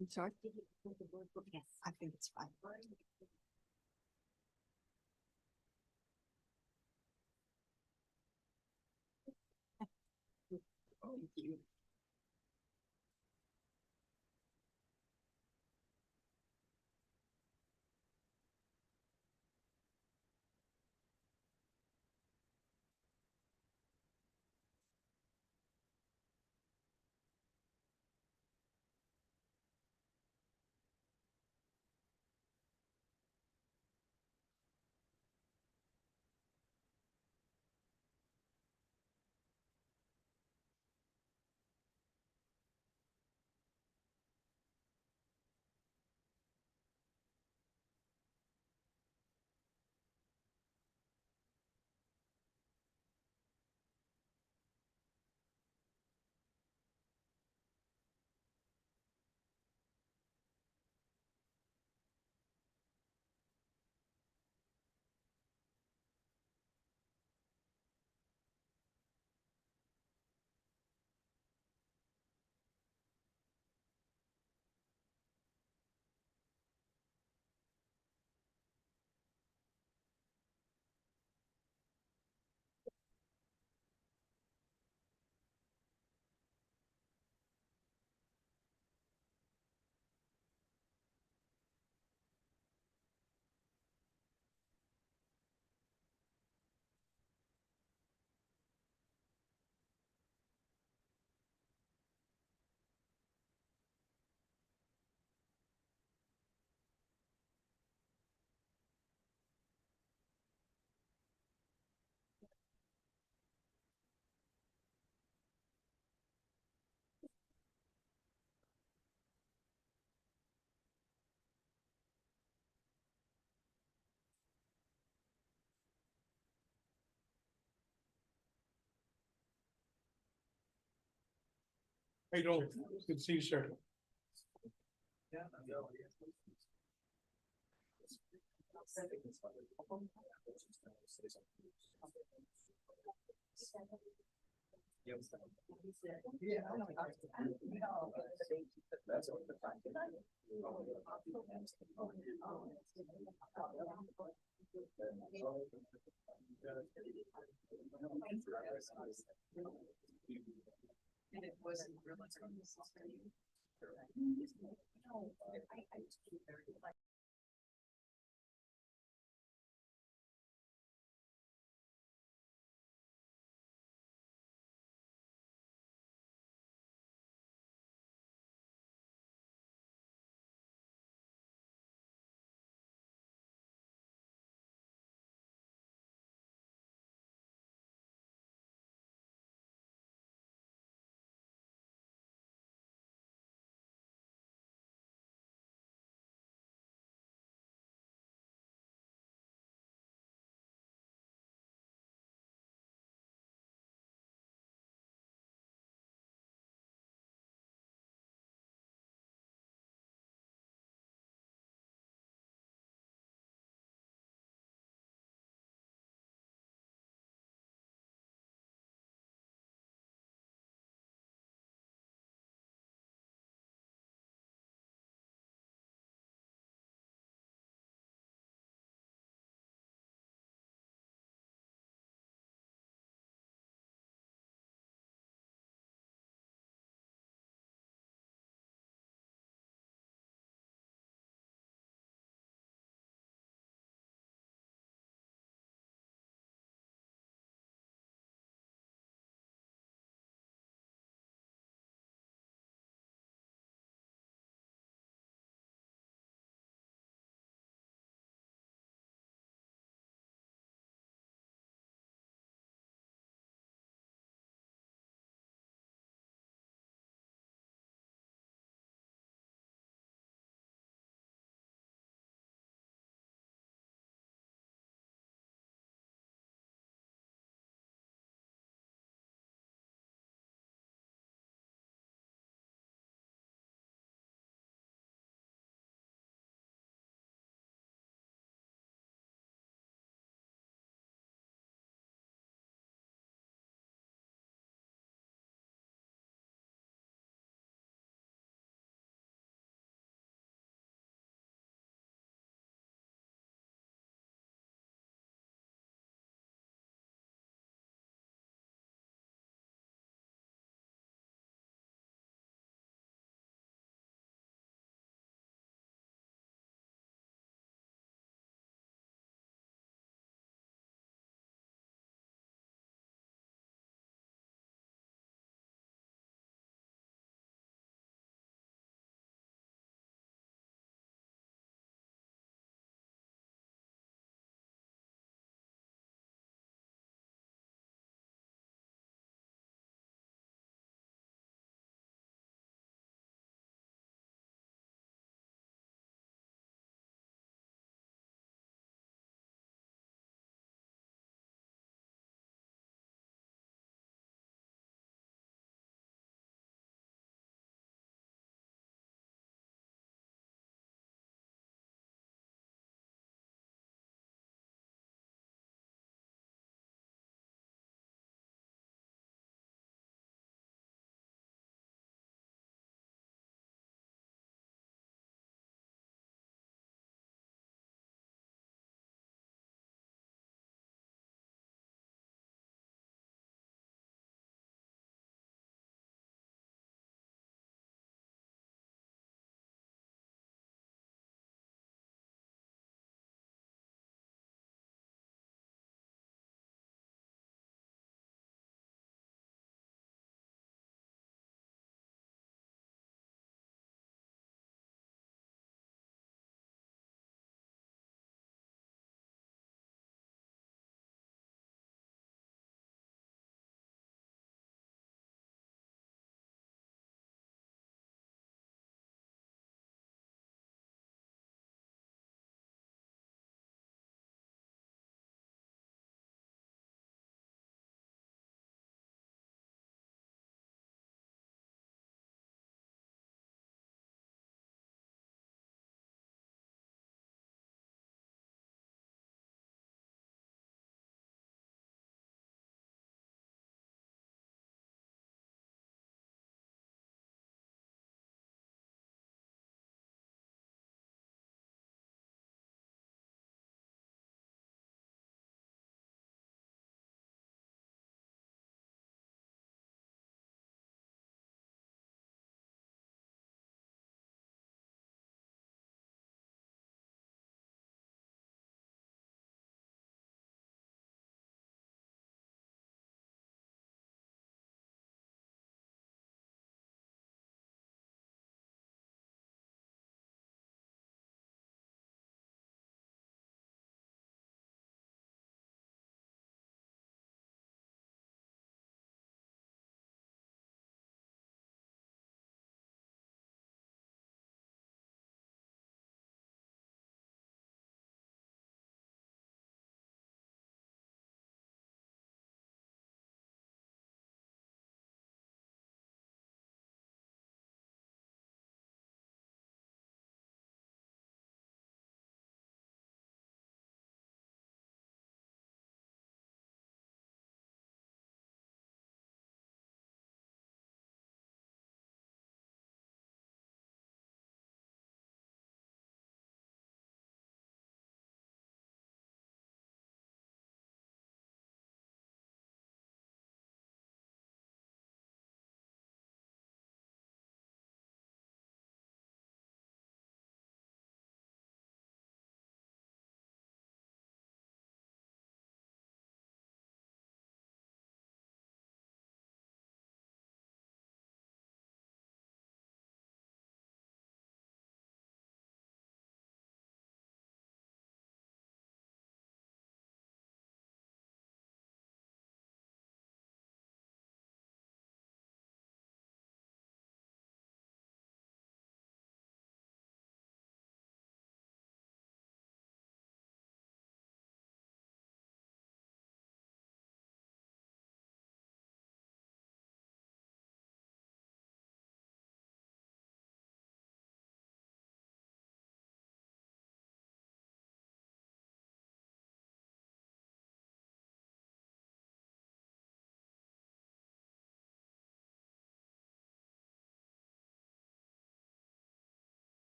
I'm sorry. Yes. I think it's fine. Thank you. Hey, Joel, good to see you, sir. And it wasn't really.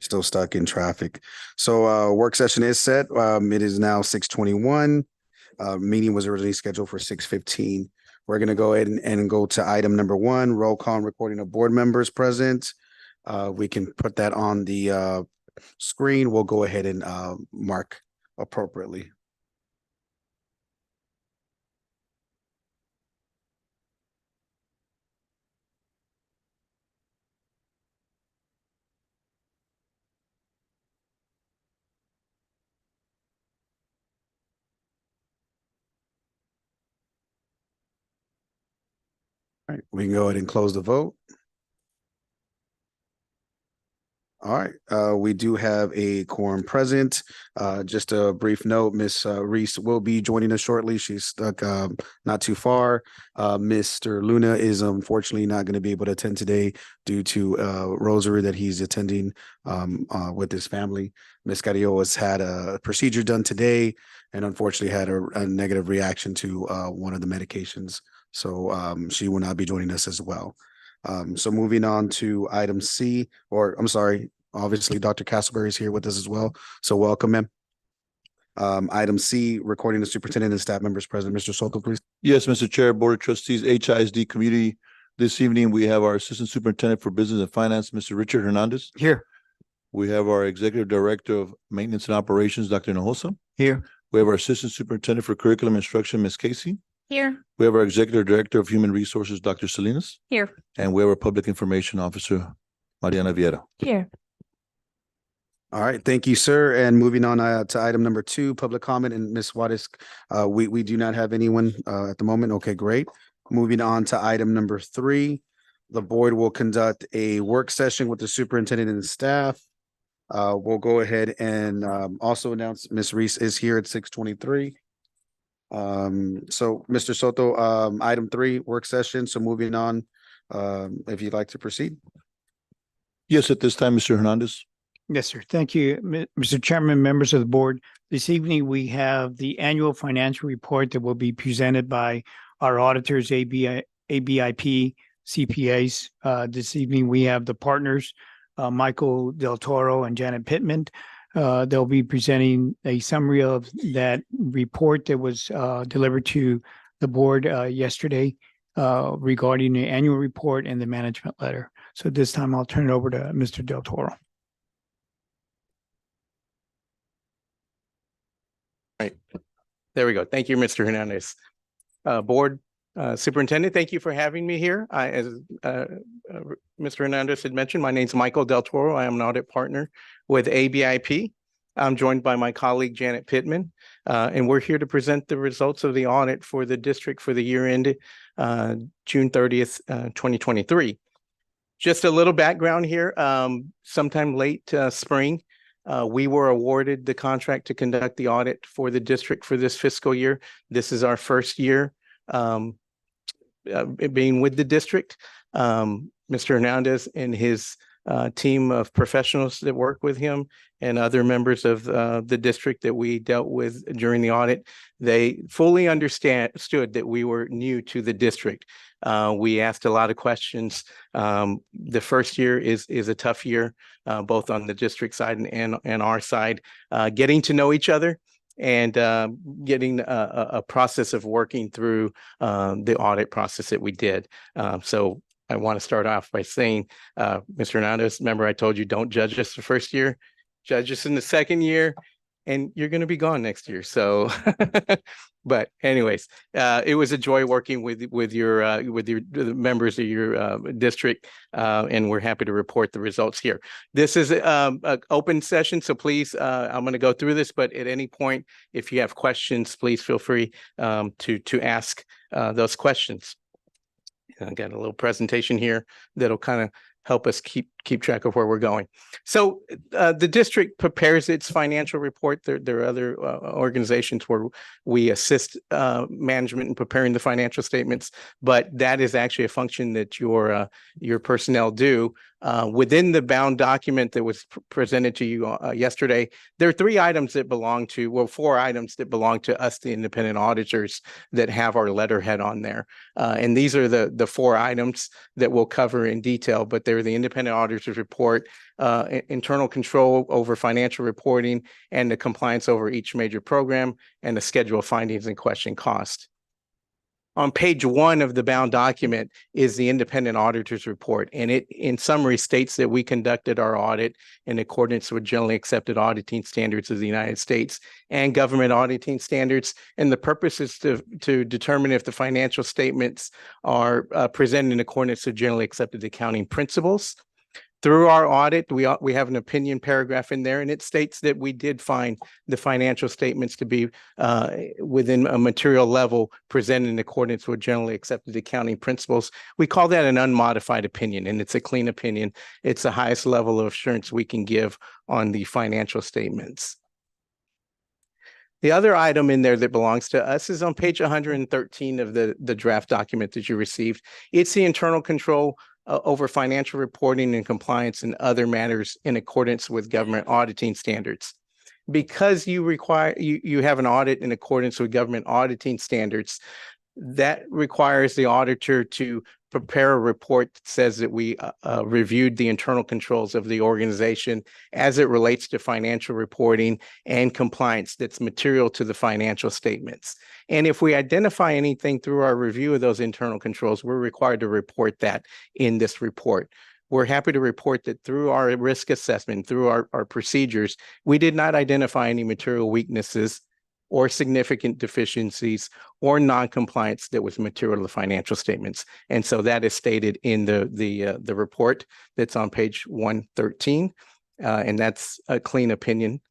still stuck in traffic. So work session is set. It is now 6:21. Meeting was originally scheduled for 6:15. We're going to go ahead and go to item number 1, roll call and recording of board members present. We can put that on the screen. We'll go ahead and mark appropriately. All right, we can go ahead and close the vote. All right, we do have a quorum present. Just a brief note, Miss Reese will be joining us shortly. She's stuck not too far. Mr. Luna is unfortunately not going to be able to attend today due to rosary that he's attending with his family. Miss Carrillo has had a procedure done today and unfortunately had a negative reaction to one of the medications. So she will not be joining us as well. So moving on to item C, or I'm sorry, obviously Dr. Castleberry is here with us as well. So welcome him. Item C, recording the superintendent and staff members present. Mr. Soto, please. Yes, Mr. Chair, Board of Trustees, HISD Community. This evening, we have our Assistant Superintendent for Business and Finance, Mr. Richard Hernandez. Here. We have our Executive Director of Maintenance and Operations, Dr. Hinojosa. Here. We have our Assistant Superintendent for Curriculum Instruction, Ms. Casey. Here. We have our Executive Director of Human Resources, Dr. Salinas. Here. And we have our Public Information Officer, Mariana Vieira. Here. All right, thank you, sir. And moving on to item number 2, public comment. And Ms. Juarez, we do not have anyone at the moment. Okay, great. Moving on to item number 3, the board will conduct a work session with the superintendent and the staff. We'll go ahead and also announce Ms. Reese is here at 6:23. So Mr. Soto, item 3, work session. So moving on, if you'd like to proceed. Yes, at this time, Mr. Hernandez. Yes, sir. Thank you, Mr. Chairman, members of the board. This evening, we have the annual financial report that will be presented by our auditors, ABIP, CPAs. This evening, we have the partners, Michael Del Toro and Janet Pittman. They'll be presenting a summary of that report that was delivered to the board yesterday regarding the annual report and the management letter. So this time I'll turn it over to Mr. Del Toro. Right. There we go. Thank you, Mr. Hernandez. Board Superintendent, thank you for having me here. As Mr. Hernandez had mentioned, my name is Michael Del Toro. I am an audit partner with ABIP. I'm joined by my colleague, Janet Pittman, and we're here to present the results of the audit for the district for the year ended June 30th, 2023. Just a little background here. Sometime late spring, we were awarded the contract to conduct the audit for the district for this fiscal year. This is our first year being with the district. Mr. Hernandez and his team of professionals that work with him and other members of the district that we dealt with during the audit, they fully understood that we were new to the district. We asked a lot of questions. The first year is a tough year, both on the district side and our side, getting to know each other and getting a process of working through the audit process that we did. So I want to start off by saying, Mr. Hernandez, remember I told you don't judge us the first year, judge us in the second year, and you're going to be gone next year. So, but anyways, it was a joy working with the members of your district, and we're happy to report the results here. This is an open session, so please, I'm going to go through this, but at any point, if you have questions, please feel free to ask those questions. I got a little presentation here that'll kind of help us keep track of where we're going. So the district prepares its financial report. There are other organizations where we assist management in preparing the financial statements, but that is actually a function that your personnel do. Within the bound document that was presented to you yesterday, there are 4 items that belong to us, the independent auditors, that have our letterhead on there. And these are the 4 items that we'll cover in detail, but they're the independent auditors auditor's report, internal control over financial reporting, and the compliance over each major program, and the schedule of findings and question cost. On page 1 of the bound document is the independent auditor's report, and it in summary states that we conducted our audit in accordance with generally accepted auditing standards of the United States and government auditing standards. And the purpose is to determine if the financial statements are presented in accordance with generally accepted accounting principles. Through our audit, we have an opinion paragraph in there, and it states that we did find the financial statements to be within a material level presented in accordance with generally accepted accounting principles. We call that an unmodified opinion, and it's a clean opinion. It's the highest level of assurance we can give on the financial statements. The other item in there that belongs to us is on page 113 of the draft document that you received. It's the internal control over financial reporting and compliance and other matters in accordance with government auditing standards. Because you have an audit in accordance with government auditing standards, that requires the auditor to prepare a report that says that we reviewed the internal controls of the organization as it relates to financial reporting and compliance that's material to the financial statements. And if we identify anything through our review of those internal controls, we're required to report that in this report. We're happy to report that through our risk assessment, through our procedures, we did not identify any material weaknesses or significant deficiencies or non-compliance that was material to the financial statements. And so that is stated in the report that's on page 113, and that's a clean opinion.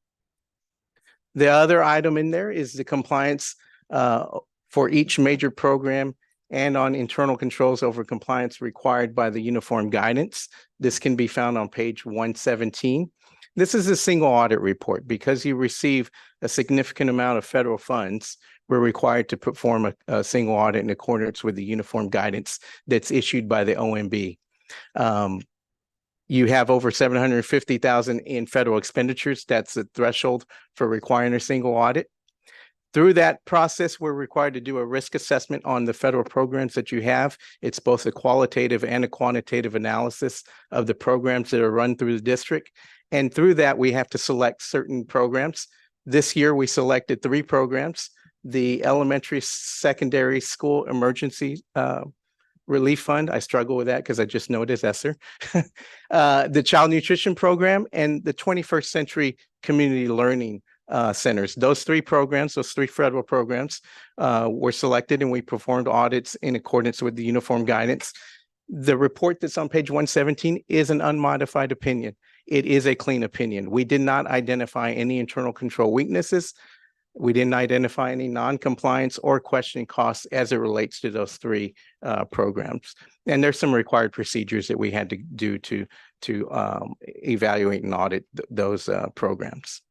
The other item in there is the compliance for each major program and on internal controls over compliance required by the uniform guidance. This can be found on page 117. This is a single audit report. Because you receive a significant amount of federal funds, we're required to perform a single audit in accordance with the uniform guidance that's issued by the OMB. You have over $750,000 in federal expenditures. That's the threshold for requiring a single audit. Through that process, we're required to do a risk assessment on the federal programs that you have. It's both a qualitative and a quantitative analysis of the programs that are run through the district. And through that, we have to select certain programs. This year, we selected 3 programs: the Elementary Secondary School Emergency Relief Fund. I struggle with that because I just know it as ESSER. The Child Nutrition Program and the 21st Century Community Learning Centers. Those 3 programs, those 3 federal programs were selected, and we performed audits in accordance with the uniform guidance. The report that's on page 117 is an unmodified opinion. It is a clean opinion. We did not identify any internal control weaknesses. We didn't identify any non-compliance or questioning costs as it relates to those 3 programs. And there's some required procedures that we had to do to evaluate and audit those programs.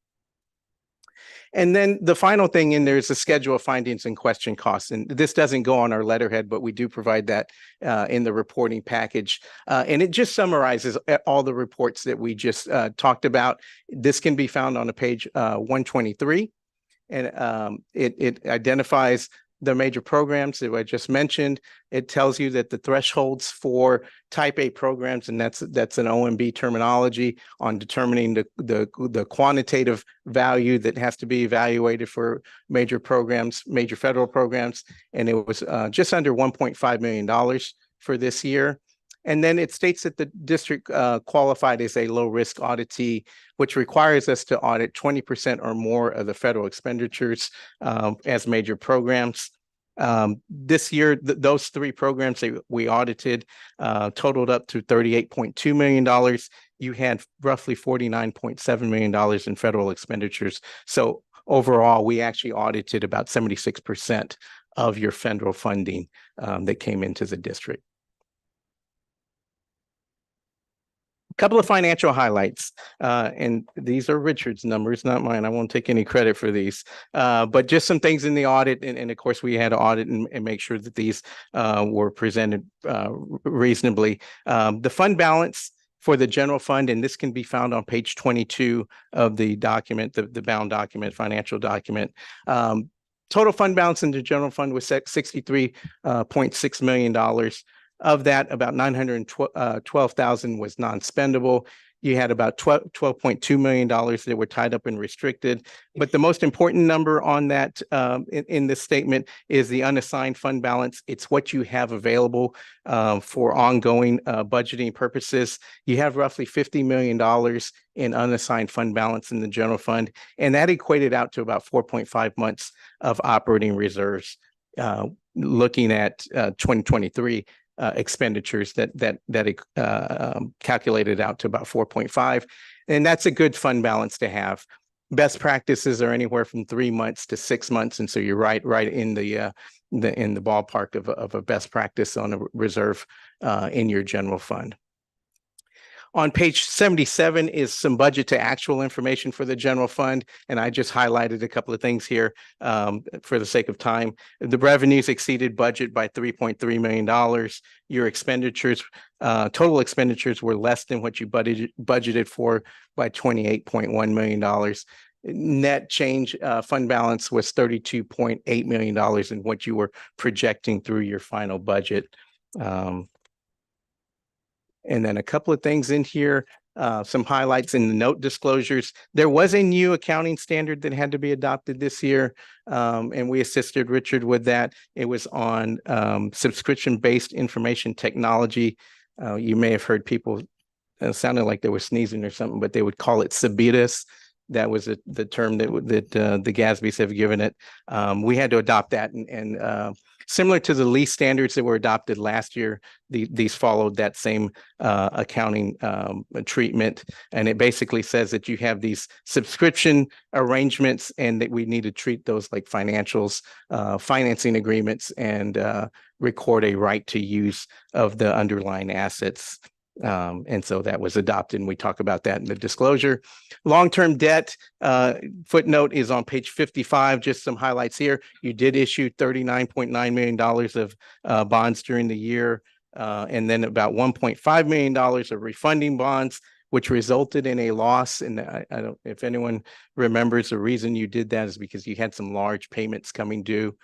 And then the final thing in there is the schedule of findings and question costs. And this doesn't go on our letterhead, but we do provide that in the reporting package. And it just summarizes all the reports that we just talked about. This can be found on page 123. And it identifies the major programs that I just mentioned. It tells you that the thresholds for type A programs, and that's an OMB terminology on determining the quantitative value that has to be evaluated for major programs, major federal programs. And it was just under $1.5 million for this year. And then it states that the district qualified as a low-risk auditee, which requires us to audit 20% or more of the federal expenditures as major programs. This year, those 3 programs that we audited totaled up to $38.2 million. You had roughly $49.7 million in federal expenditures. So overall, we actually audited about 76% of your federal funding that came into the district. Couple of financial highlights, and these are Richard's numbers, not mine. I won't take any credit for these, but just some things in the audit. And of course, we had to audit and make sure that these were presented reasonably. The fund balance for the general fund, and this can be found on page 22 of the document, the bound document, financial document. Total fund balance in the general fund was $63.6 million. Of that, about 912,000 was non-spendable. You had about $12.2 million that were tied up and restricted. But the most important number on that in this statement is the unassigned fund balance. It's what you have available for ongoing budgeting purposes. You have roughly $50 million in unassigned fund balance in the general fund, and that equated out to about 4.5 months of operating reserves. Looking at 2023 expenditures that calculated out to about 4.5, and that's a good fund balance to have. Best practices are anywhere from 3 months to 6 months, and so you're right in the ballpark of a best practice on a reserve in your general fund. On page 77 is some budget to actual information for the general fund, and I just highlighted a couple of things here for the sake of time. The revenues exceeded budget by $3.3 million. Your expenditures, total expenditures, were less than what you budgeted for by $28.1 million. Net change fund balance was $32.8 million in what you were projecting through your final budget. And then a couple of things in here, some highlights in the note disclosures. There was a new accounting standard that had to be adopted this year, and we assisted Richard with that. It was on subscription-based information technology. You may have heard people, it sounded like they were sneezing or something, but they would call it SABITIS. That was the term that the GASBs have given it. We had to adopt that, and similar to the lease standards that were adopted last year, these followed that same accounting treatment. And it basically says that you have these subscription arrangements and that we need to treat those like financials, financing agreements, and record a right to use of the underlying assets. And so that was adopted, and we talk about that in the disclosure. Long-term debt footnote is on page 55. Just some highlights here. You did issue $39.9 million of bonds during the year, and then about $1.5 million of refunding bonds, which resulted in a loss. And I don't, if anyone remembers, the reason you did that is because you had some large payments coming due,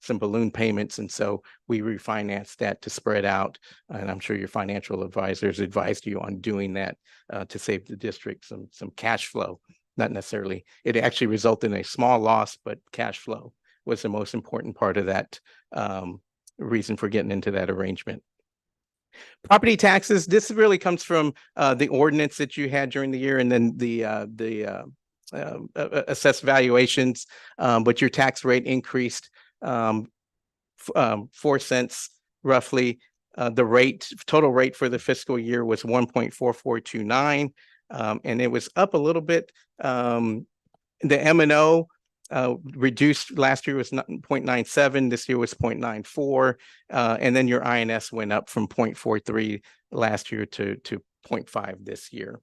some balloon payments. And so we refinanced that to spread out. And I'm sure your financial advisors advised you on doing that to save the district some cash flow. Not necessarily, it actually resulted in a small loss, but cash flow was the most important part of that reason for getting into that arrangement. Property taxes, this really comes from the ordinance that you had during the year, and then the assessed valuations, but your tax rate increased 4 cents roughly. The total rate for the fiscal year was 1.4429, and it was up a little bit. The M&O reduced last year was 0.97, this year was 0.94, and then your INS went up from 0.43 last year to 0.5 this year.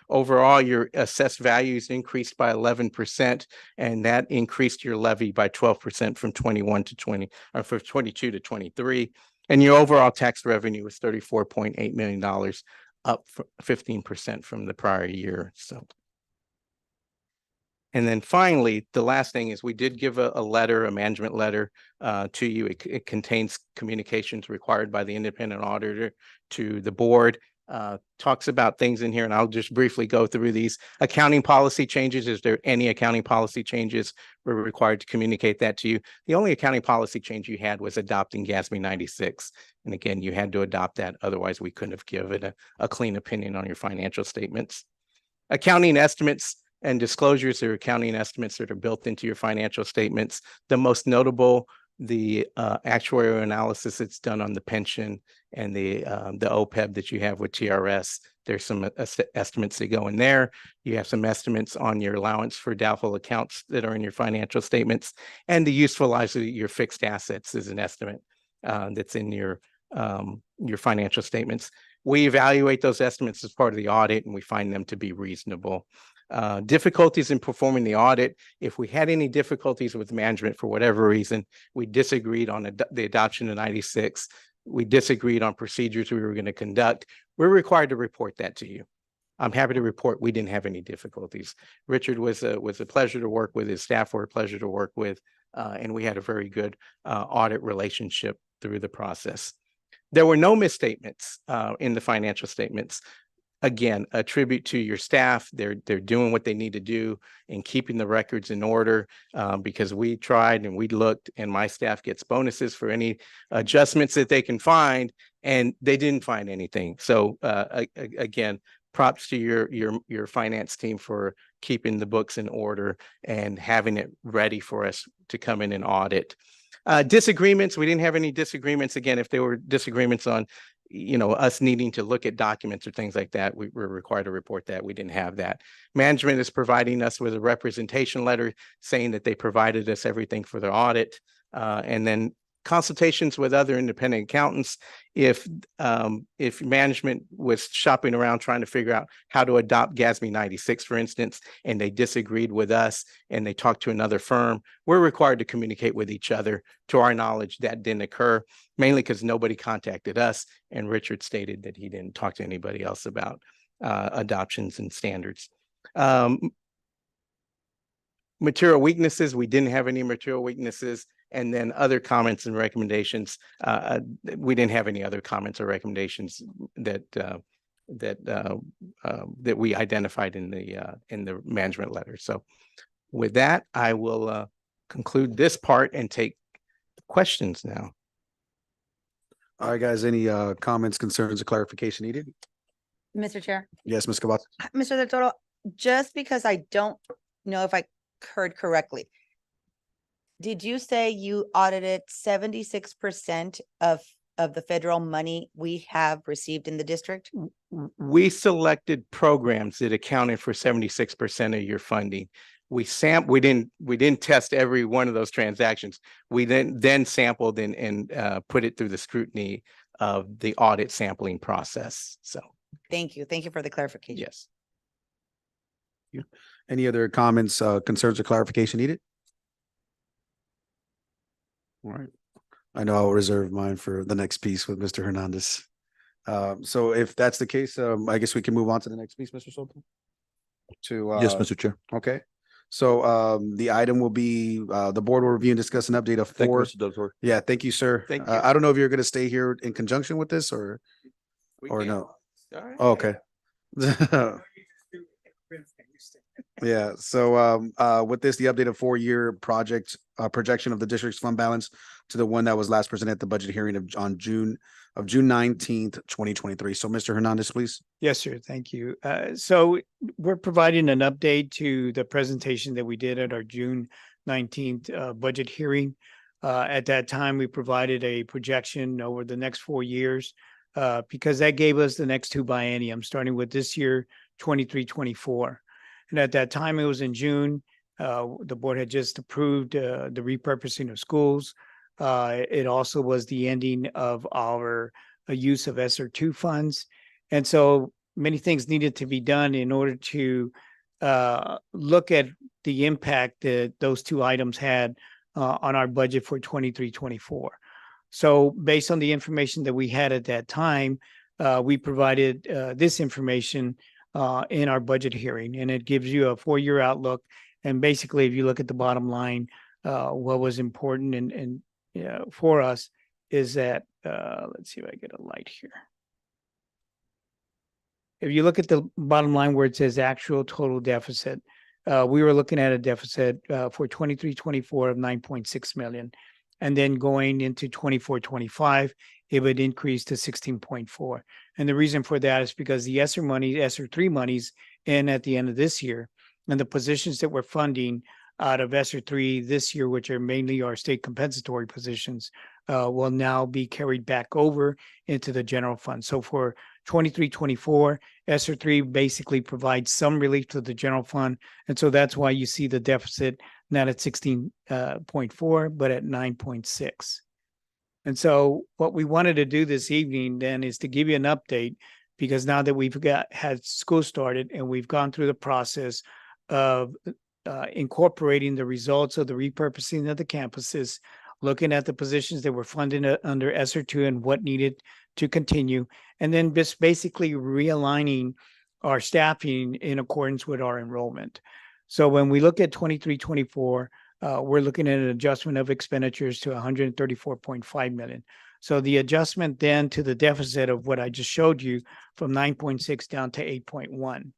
Overall, your assessed values increased by 11%, and that increased your levy by 12% from 21 to 20, or from 22 to 23. And your overall tax revenue was $34.8 million, up 15% from the prior year. So. And then finally, the last thing is we did give a letter, a management letter to you. It contains communications required by the independent auditor to the board. Talks about things in here, and I'll just briefly go through these. Accounting policy changes. Is there any accounting policy changes? We're required to communicate that to you. The only accounting policy change you had was adopting GASB 96. And again, you had to adopt that. Otherwise, we couldn't have given a clean opinion on your financial statements. Accounting estimates and disclosures are accounting estimates that are built into your financial statements. The most notable, the actuarial analysis that's done on the pension and the OPEB that you have with TRS. There's some estimates that go in there. You have some estimates on your allowance for doubtful accounts that are in your financial statements, and the useful lives of your fixed assets is an estimate that's in your financial statements. We evaluate those estimates as part of the audit, and we find them to be reasonable. Difficulties in performing the audit. If we had any difficulties with management for whatever reason, we disagreed on the adoption of 96. We disagreed on procedures we were going to conduct. We're required to report that to you. I'm happy to report we didn't have any difficulties. Richard was a pleasure to work with. His staff were a pleasure to work with, and we had a very good audit relationship through the process. There were no misstatements in the financial statements. Again, a tribute to your staff. They're doing what they need to do in keeping the records in order, because we tried and we looked, and my staff gets bonuses for any adjustments that they can find, and they didn't find anything. So again, props to your finance team for keeping the books in order and having it ready for us to come in and audit. Disagreements, we didn't have any disagreements. Again, if there were disagreements on, us needing to look at documents or things like that, we were required to report that. We didn't have that. Management is providing us with a representation letter saying that they provided us everything for their audit. And then consultations with other independent accountants. If management was shopping around trying to figure out how to adopt GASB 96, for instance, and they disagreed with us and they talked to another firm, we're required to communicate with each other. To our knowledge, that didn't occur, mainly because nobody contacted us, and Richard stated that he didn't talk to anybody else about adoptions and standards. Material weaknesses, we didn't have any material weaknesses. And then other comments and recommendations, we didn't have any other comments or recommendations that we identified in the management letter. So with that, I will conclude this part and take questions now. All right, guys, any comments, concerns, or clarification needed? Mr. Chair, Yes, Ms. Cavazos. Mr. Del Toro, just because I don't know if I heard correctly, did you say you audited 76% of the federal money we have received in the district? We selected programs that accounted for 76% of your funding. We didn't test every one of those transactions. We then sampled and put it through the scrutiny of the audit sampling process. So Thank you. Thank you for the clarification. yes. Any other comments, concerns, or clarification needed? All right. I know I'll reserve mine for the next piece with Mr. Hernandez. So if that's the case, I guess we can move on to the next piece, Mr. Soto. Yes, Mr. Chair. Okay. So the item will be the board will review and discuss an update of Thank you, four. Mr. Del Toro. Yeah, thank you, sir. Thank you. I don't know if you're going to stay here in conjunction with this or no. Oh, okay. Yeah. So with this, the updated 4-year project projection of the district's fund balance to the one that was last presented at the budget hearing on June 19th, 2023. So Mr. Hernandez, please. Yes, sir. Thank you. So we're providing an update to the presentation that we did at our June 19th budget hearing. At that time, we provided a projection over the next 4 years because that gave us the next 2 bienniums, starting with this year, 23-24. And at that time, it was in June. The board had just approved the repurposing of schools. It also was the ending of our use of ESSER 2 funds. And so many things needed to be done in order to look at the impact that those 2 items had on our budget for 23-24. So based on the information that we had at that time, we provided this information in our budget hearing, and it gives you a 4-year outlook. And basically, if you look at the bottom line, what was important and for us is that, let's see if I get a light here. If you look at the bottom line where it says actual total deficit, we were looking at a deficit for 23-24 of 9.6 million. And then going into 24-25, it would increase to 16.4. And the reason for that is because the ESSER 3 monies in at the end of this year, and the positions that we're funding out of ESSER 3 this year, which are mainly our state compensatory positions, will now be carried back over into the general fund. So for 23-24, ESSER 3 basically provides some relief to the general fund. And so that's why you see the deficit not at 16.4, but at 9.6. And so what we wanted to do this evening then is to give you an update, because now that we've had school started and we've gone through the process of incorporating the results of the repurposing of the campuses, looking at the positions that were funded under ESSER 2 and what needed to continue, and then just basically realigning our staffing in accordance with our enrollment. So when we look at 23-24, we're looking at an adjustment of expenditures to 134.5 million. So the adjustment then to the deficit of what I just showed you from 9.6 down to 8.1.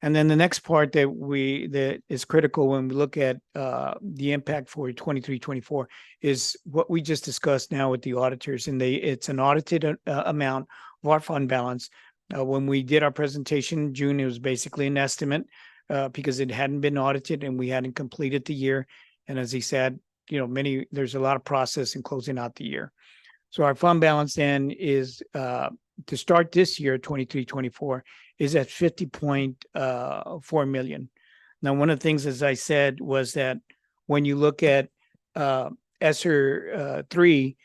And then the next part that is critical when we look at the impact for 23-24 is what we just discussed now with the auditors, and it's an audited amount of our fund balance. When we did our presentation in June, it was basically an estimate because it hadn't been audited and we hadn't completed the year. And as he said, there's a lot of process in closing out the year. So our fund balance then is to start this year, 23-24, is at 50.4 million. Now, one of the things, as I said, was that when you look at ESSER 3,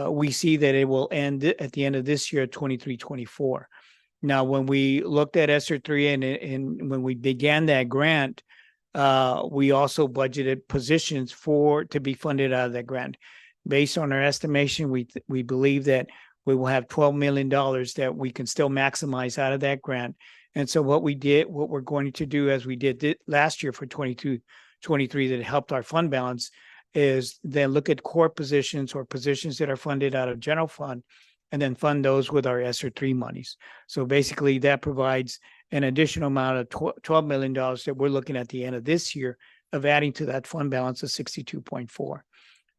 we see that it will end at the end of this year, 23-24. Now, when we looked at ESSER 3 and when we began that grant, we also budgeted positions to be funded out of that grant. Based on our estimation, we believe that we will have $12 million that we can still maximize out of that grant. And so what we're going to do, as we did last year for 22-23 that helped our fund balance, is then look at core positions or positions that are funded out of general fund and then fund those with our ESSER 3 monies. So basically that provides an additional amount of $12 million that we're looking at the end of this year of adding to that fund balance of 62.4.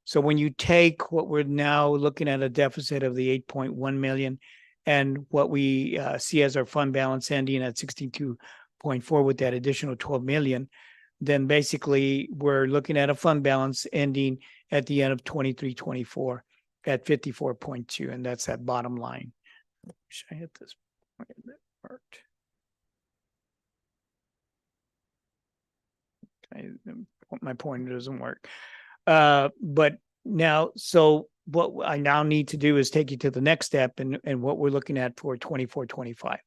So when you take what we're now looking at a deficit of the 8.1 million and what we see as our fund balance ending at 62.4 with that additional 12 million, then basically we're looking at a fund balance ending at the end of 23-24 at 54.2, and that's that bottom line. Should I hit this point that worked? Okay, my pointer doesn't work. But now, so what I now need to do is take you to the next step and what we're looking at for 24-25.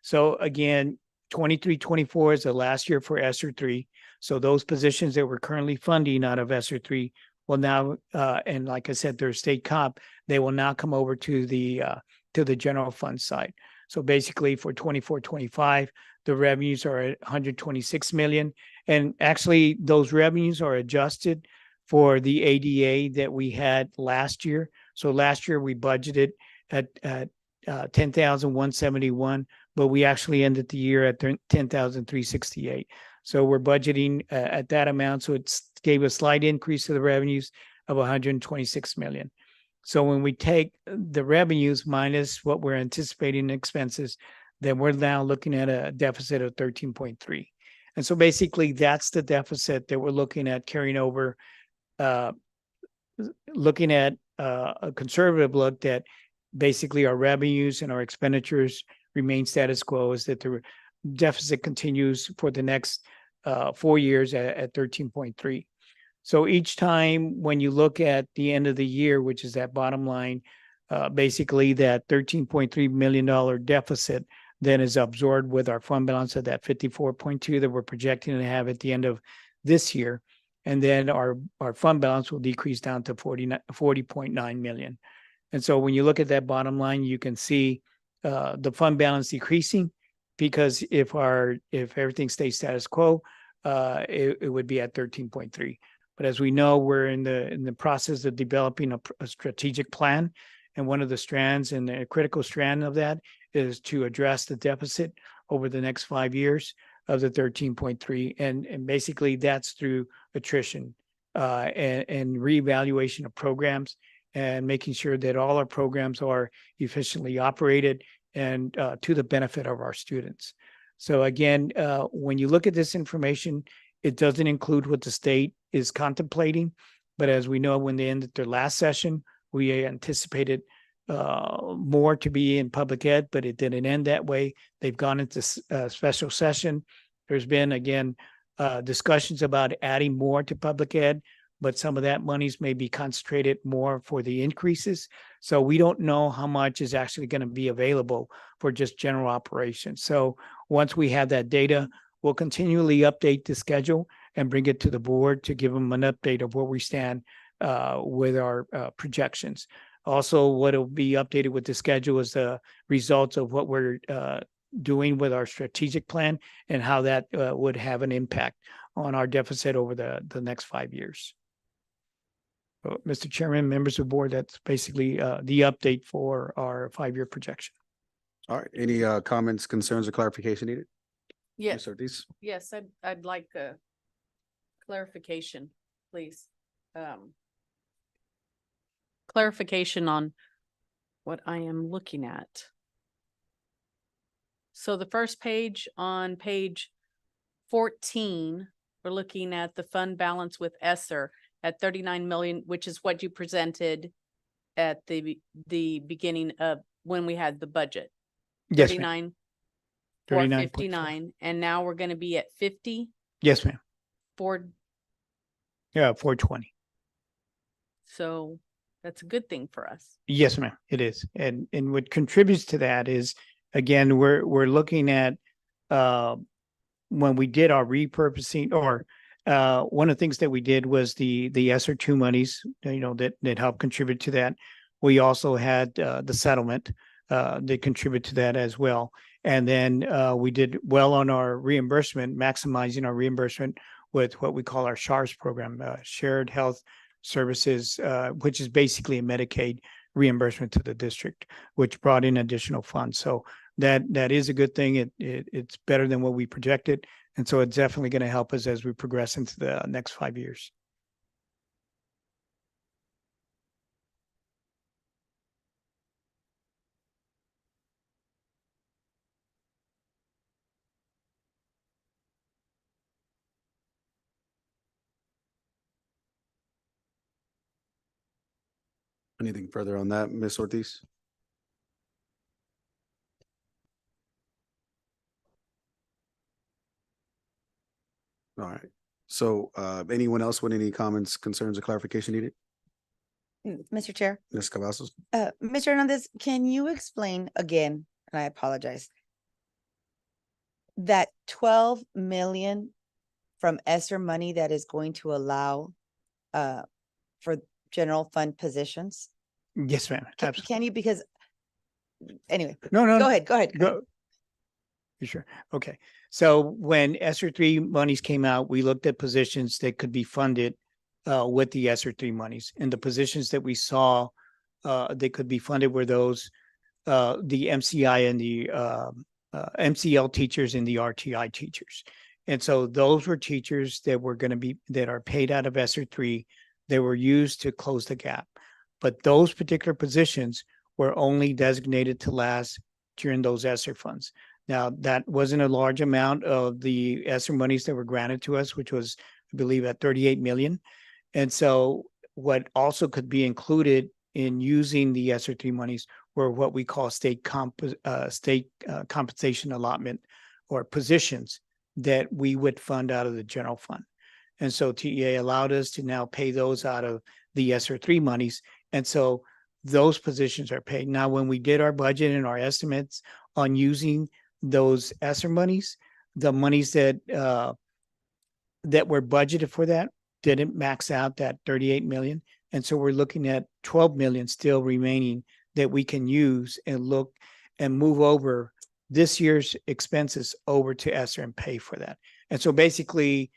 So again, 23-24 is the last year for ESSER 3. So those positions that we're currently funding out of ESSER 3 will now, and like I said, they're state comp, they will now come over to the general fund side. So basically for 24-25, the revenues are at 126 million. And actually those revenues are adjusted for the ADA that we had last year. So last year we budgeted at 10,171, but we actually ended the year at 10,368. So we're budgeting at that amount. So it gave a slight increase to the revenues of 126 million. So when we take the revenues minus what we're anticipating in expenses, then we're now looking at a deficit of 13.3. And so basically that's the deficit that we're looking at carrying over, looking at a conservative look that basically our revenues and our expenditures remain status quo, is that the deficit continues for the next 4 years at 13.3. So each time when you look at the end of the year, which is that bottom line, basically that $13.3 million deficit then is absorbed with our fund balance of that 54.2 that we're projecting to have at the end of this year. And then our fund balance will decrease down to 40.9 million. And so when you look at that bottom line, you can see the fund balance decreasing, because if everything stays status quo, it would be at 13.3. But as we know, we're in the process of developing a strategic plan. And one of the strands, and a critical strand of that, is to address the deficit over the next 5 years of the 13.3. And basically that's through attrition and reevaluation of programs, and making sure that all our programs are efficiently operated and to the benefit of our students. So again, when you look at this information, it doesn't include what the state is contemplating. But as we know, when they ended their last session, we anticipated more to be in public ed, but it didn't end that way. They've gone into special session. There's been, again, discussions about adding more to public ed, but some of that monies may be concentrated more for the increases. So we don't know how much is actually going to be available for just general operations. So once we have that data, we'll continually update the schedule and bring it to the board to give them an update of where we stand with our projections. Also, what will be updated with the schedule is the results of what we're doing with our strategic plan and how that would have an impact on our deficit over the next 5 years. Mr. Chairman, members of the board, that's basically the update for our 5-year projection. All right, any comments, concerns, or clarification needed? Yes, Ms. Ortiz? yes, I'd like a clarification, please. Clarification on what I am looking at. So the first page on page 14, we're looking at the fund balance with ESSER at 39 million, which is what you presented at the beginning of when we had the budget. Yes, ma'am. 39, 39.4. 459, and now we're gonna be at 50 Yes, ma'am. for, Yeah, 420. so that's a good thing for us. Yes, ma'am, it is. And what contributes to that is, again, we're looking at when we did our repurposing, or one of the things that we did was the ESSER two monies, that helped contribute to that. We also had the settlement that contribute to that as well. And then we did well on our reimbursement, maximizing our reimbursement with what we call our SHARS program, Shared Health Services, which is basically a Medicaid reimbursement to the district, which brought in additional funds. So that is a good thing. It's better than what we projected. And so it's definitely going to help us as we progress into the next 5 years. Anything further on that, Ms. Ortiz? All right. So anyone else with any comments, concerns, or clarification needed? Mr. Chair, Ms. Cavazos? Mr. Hernandez, can you explain again, and I apologize, that 12 million from ESSER money that is going to allow for general fund positions? Yes, ma'am. Absolutely. Can you, because anyway, No. go ahead. Go. You sure? Okay. So when ESSER three monies came out, we looked at positions that could be funded with the ESSER three monies, and the positions that we saw that could be funded were those the MCI and the MCL teachers and the RTI teachers. And so those were teachers that are paid out of ESSER three. They were used to close the gap, but those particular positions were only designated to last during those ESSER funds. Now, that wasn't a large amount of the ESSER monies that were granted to us, which was, I believe, at 38 million. And so what also could be included in using the ESSER three monies were what we call state compensation allotment, or positions that we would fund out of the general fund. And so TEA allowed us to now pay those out of the ESSER three monies. And so those positions are paid. Now, when we did our budget and our estimates on using those ESSER monies, the monies that were budgeted for that didn't max out that 38 million. And so we're looking at 12 million still remaining that we can use and look and move over this year's expenses over to ESSER and pay for that. And so basically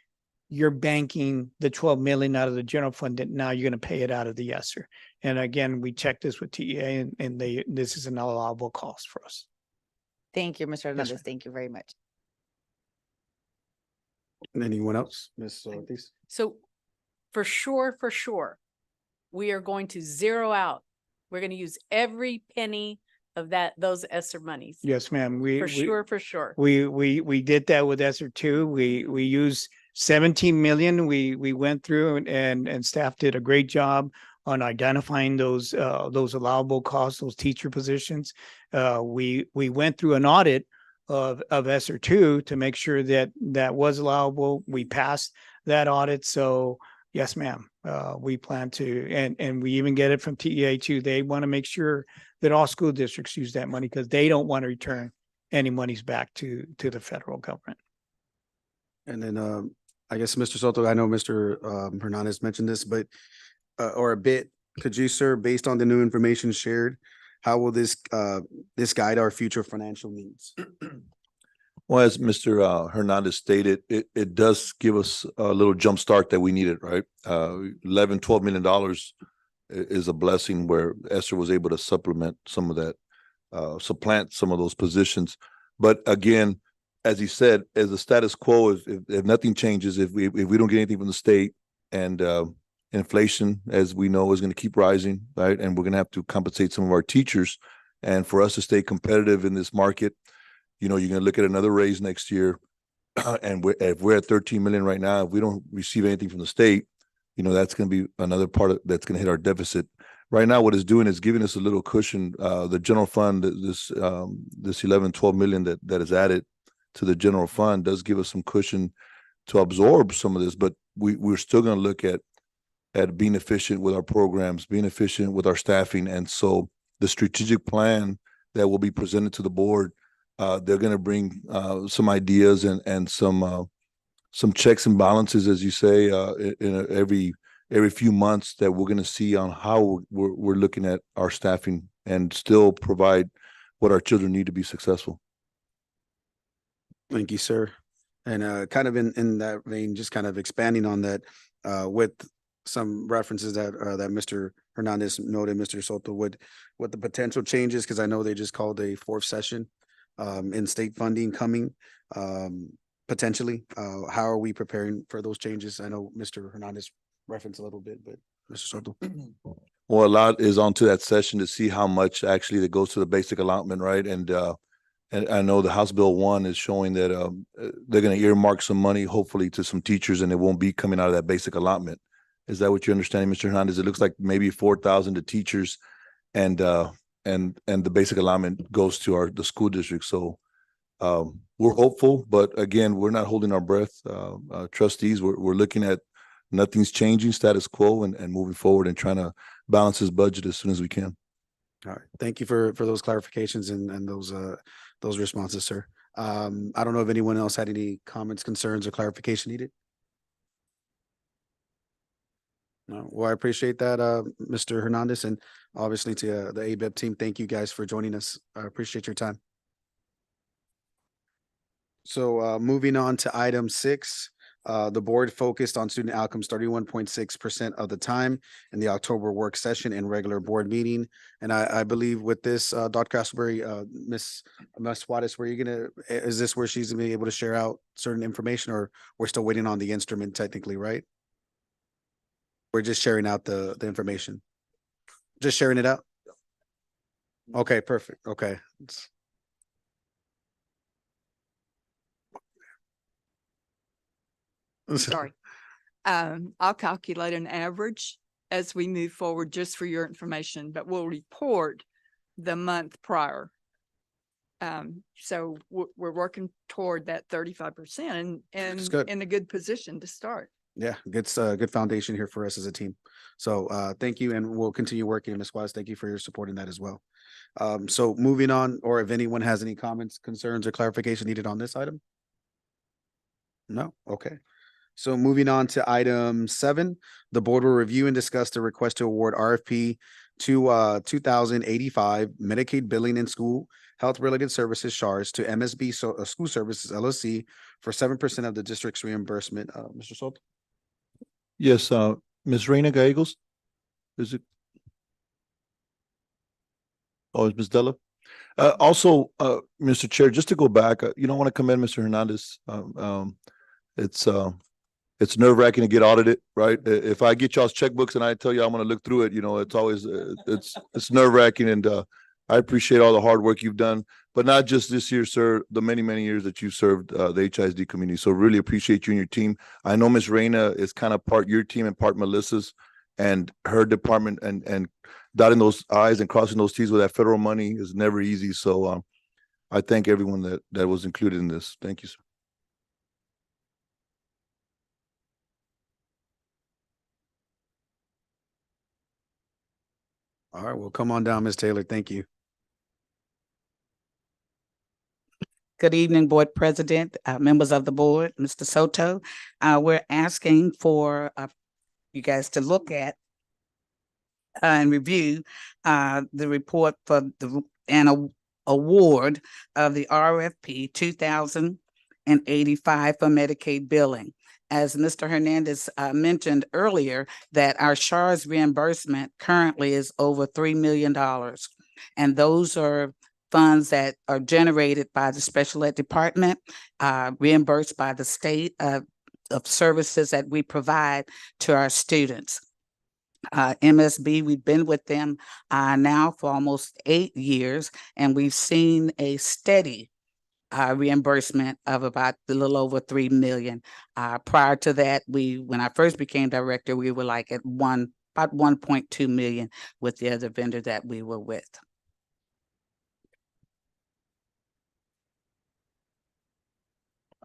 you're banking the 12 million out of the general fund that now you're going to pay it out of the ESSER. And again, we checked this with TEA and this is an allowable cost for us. Thank you, Mr. Hernandez. ma'am. Thank you very much. Anyone else? Ms. Ortiz? So for sure, we are going to zero out. We're going to use every penny of those ESSER monies. Yes, ma'am. For sure. We did that with ESSER two. We used 17 million. We went through and staff did a great job on identifying those allowable costs, those teacher positions. We went through an audit of ESSER two to make sure that was allowable. We passed that audit. So yes, ma'am. We plan to, and we even get it from TEA too. They want to make sure that all school districts use that money because they don't want to return any monies back to the federal government. And then I guess, Mr. Soto, I know Mr. Hernandez mentioned this, but or a bit, could you, sir, based on the new information shared, how will this guide our future financial needs? Well, as Mr. Hernandez stated, it does give us a little jump start that we needed, right? $11-12 million is a blessing where Esther was able to supplement some of that, supplant some of those positions. But again, as he said, as the status quo, if nothing changes, if we don't get anything from the state, and inflation, as we know, is going to keep rising, right? And we're going to have to compensate some of our teachers. And for us to stay competitive in this market, you're going to look at another raise next year. And if we're at 13 million right now, if we don't receive anything from the state, that's going to be another part that's going to hit our deficit. Right now, what it's doing is giving us a little cushion. The general fund, this 11-12 million that is added to the general fund does give us some cushion to absorb some of this, but we're still going to look at being efficient with our programs, being efficient with our staffing. And so the strategic plan that will be presented to the board, they're going to bring some ideas and some checks and balances, as you say, every few months, that we're going to see on how we're looking at our staffing and still provide what our children need to be successful. Thank you, sir. And kind of in that vein, just kind of expanding on that, with some references that Mr. Hernandez noted, Mr. Soto, with the potential changes, because I know they just called a fourth session in state funding coming potentially. How are we preparing for those changes? I know Mr. Hernandez referenced a little bit, but Mr. Soto. Well, a lot is onto that session to see how much actually that goes to the basic allotment, right? And I know the House Bill 1 is showing that they're going to earmark some money, hopefully, to some teachers, and it won't be coming out of that basic allotment. Is that what you're understanding, Mr. Hernandez? It looks like maybe 4,000 to teachers, and the basic allotment goes to the school district. So we're hopeful, but again, we're not holding our breath. Trustees, we're looking at nothing's changing, status quo, and moving forward and trying to balance this budget as soon as we can. All right. Thank you for those clarifications and those responses, sir. I don't know if anyone else had any comments, concerns, or clarification needed. No. Well, I appreciate that, Mr. Hernandez, and obviously to the ABEP team. Thank you guys for joining us. I appreciate your time. So moving on to item 6, the board focused on student outcomes 31.6% of the time in the October work session and regular board meeting. And I believe with this, Dr. Castleberry, Ms. Juarez, is this where she's gonna be able to share out certain information, or we're still waiting on the instrument technically, right? We're just sharing out the information. Just sharing it out? Okay, perfect. Okay. Sorry. I'll calculate an average as we move forward, just for your information, but we'll report the month prior. So we're working toward that 35% and in a good position to start. Yeah, good foundation here for us as a team. So thank you, and we'll continue working. Ms. Juarez, thank you for your support in that as well. So moving on, or if anyone has any comments, concerns, or clarification needed on this item? No? Okay. So moving on to item 7, the board will review and discuss the request to award RFP to 2085 Medicaid billing and school health related services SHARS to MSB School Services LLC for 7% of the district's reimbursement. Mr. Soto? Yes, Ms. Reina Gallegos, is it? Oh, it's Ms. Della. Also, Mr. Chair, just to go back, I want to commend Mr. Hernandez. It's nerve-wracking to get audited, right? If I get y'all's checkbooks and I tell you I'm going to look through it, it's always it's nerve-wracking, and I appreciate all the hard work you've done, but not just this year, sir, the many, many years that you've served the HISD community. So really appreciate you and your team. I know Ms. Reina is kind of part your team and part Melissa's, and her department, and dotting those I's and crossing those T's with that federal money is never easy. So I thank everyone that was included in this. Thank you, sir. All right, well, come on down, Ms. Taylor. Thank you. Good evening, Board President, members of the board, Mr. Soto. We're asking for you guys to look at and review the report for the award of the RFP 2085 for Medicaid billing. As Mr. Hernandez mentioned earlier, that our SHARS reimbursement currently is over $3 million. And those are funds that are generated by the special ed department, reimbursed by the state of services that we provide to our students. MSB, we've been with them now for almost 8 years, and we've seen a steady reimbursement of about a little over 3 million. Prior to that, when I first became director, we were like at about 1.2 million with the other vendor that we were with.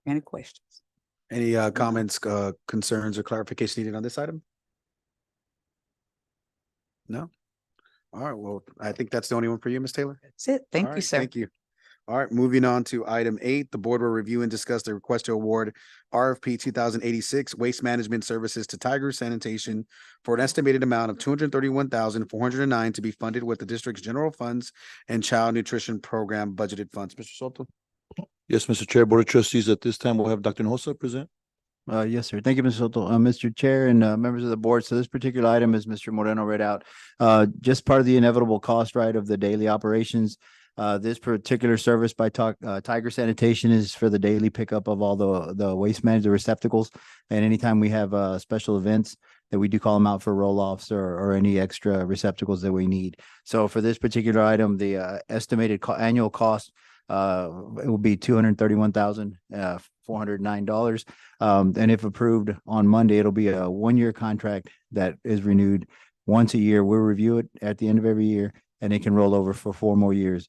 Any questions? Any comments, concerns, or clarification needed on this item? No? All right, well, I think that's the only one for you, Ms. Taylor. That's it. Thank All you, right, sir. Thank you. All right, moving on to item 8, the board will review and discuss the request to award RFP 2086 Waste Management Services to Tiger Sanitation for an estimated amount of $231,409 to be funded with the district's general funds and child nutrition program budgeted funds. Mr. Soto? Yes, Mr. Chair, Board of Trustees, at this time, we'll have Dr. Hinojosa present. Yes, sir. Thank you, Mr. Soto. Mr. Chair and members of the board. So this particular item, as Mr. Moreno read out, just part of the inevitable cost, right, of the daily operations. This particular service by Tiger Sanitation is for the daily pickup of all the waste management receptacles. And anytime we have special events, that we do call them out for roll-offs or any extra receptacles that we need. So for this particular item, the estimated annual cost it will be $231,409. And if approved on Monday, it'll be a 1-year contract that is renewed once a year. We'll review it at the end of every year, and it can roll over for 4 more years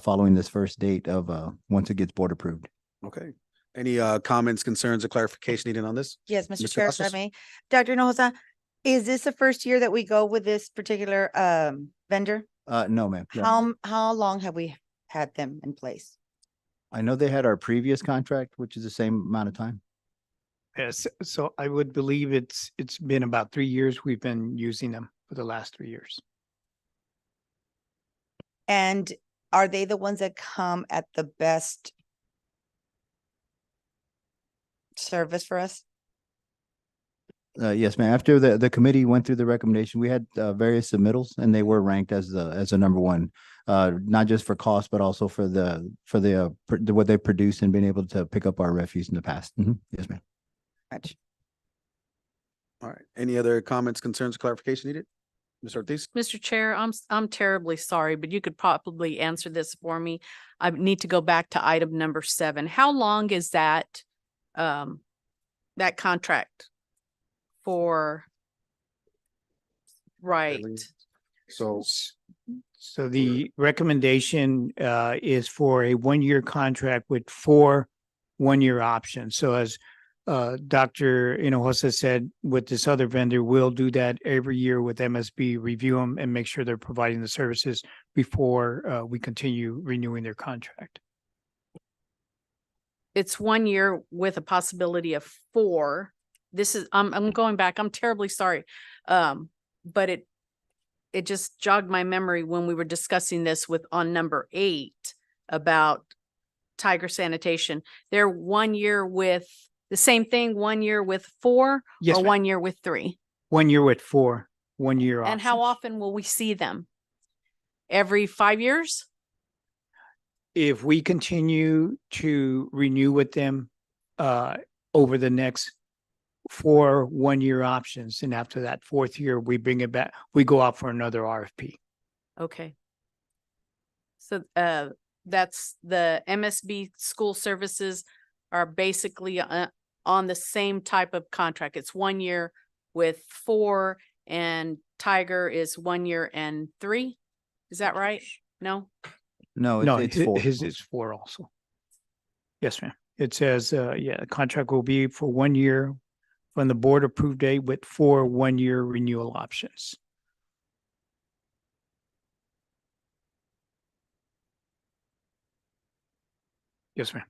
following this first date of once it gets board approved. Okay. Any comments, concerns, or clarification needed on this? Yes, Mr. Mr. Chair, if I Casas? may. Dr. Hinojosa, is this the first year that we go with this particular vendor? No, ma'am. No. How long have we had them in place? I know they had our previous contract, which is the same amount of time. Yes, so I would believe it's been about 3 years we've been using them for the last 3 years. And are they the ones that come at the best service for us? Yes, ma'am. After the committee went through the recommendation, we had various submittals, and they were ranked as the number one, not just for cost, but also for what they produce and being able to pick up our refuse in the past. Yes, ma'am. Much. All right. Any other comments, concerns, clarification needed? Ms. Ortiz? Mr. Chair, I'm terribly sorry, but you could probably answer this for me. I need to go back to item number 7. How long is that contract for? Right. So So the recommendation is for a 1-year contract with 4 1-year options. So as Dr. Hinojosa said, with this other vendor, we'll do that every year with MSB, review them and make sure they're providing the services before we continue renewing their contract. It's 1 year with a possibility of 4. This is, I'm going back. I'm terribly sorry. But it just jogged my memory when we were discussing this on number 8 about Tiger Sanitation. They're 1 year with the same thing, 1 year with 4, Yes, or ma'am. 1 year with 3. 1 year with 4 1-year And how options. often will we see them? Every 5 years? If we continue to renew with them over the next 4 1-year options, and after that 4th year, we bring it back, we go out for another RFP. Okay. So that's the MSB school services are basically on the same type of contract. It's 1 year with 4, and Tiger is 1 year and 3. Is that right? No? No, No, it's 4. his is 4 also. Yes, ma'am. It says, the contract will be for 1 year from the board approved date with 4 1-year renewal options. Yes, ma'am.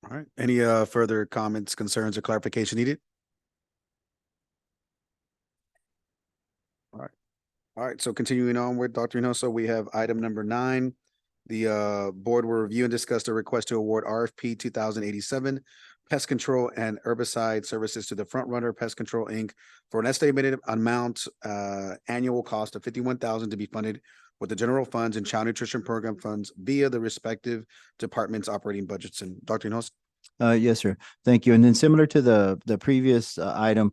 all right. Any further comments, concerns, or clarification needed? All right. So continuing on with Dr. Hinojosa, we have item number 9, The board will review and discuss the request to award RFP 2087 pest control and herbicide services to the Front Runner Pest Control Inc. for an estimated amount, annual cost of $51,000 to be funded with the general funds and child nutrition program funds via the respective departments' operating budgets. And Dr. Hinojosa? Yes, sir. Thank you. And then similar to the previous item,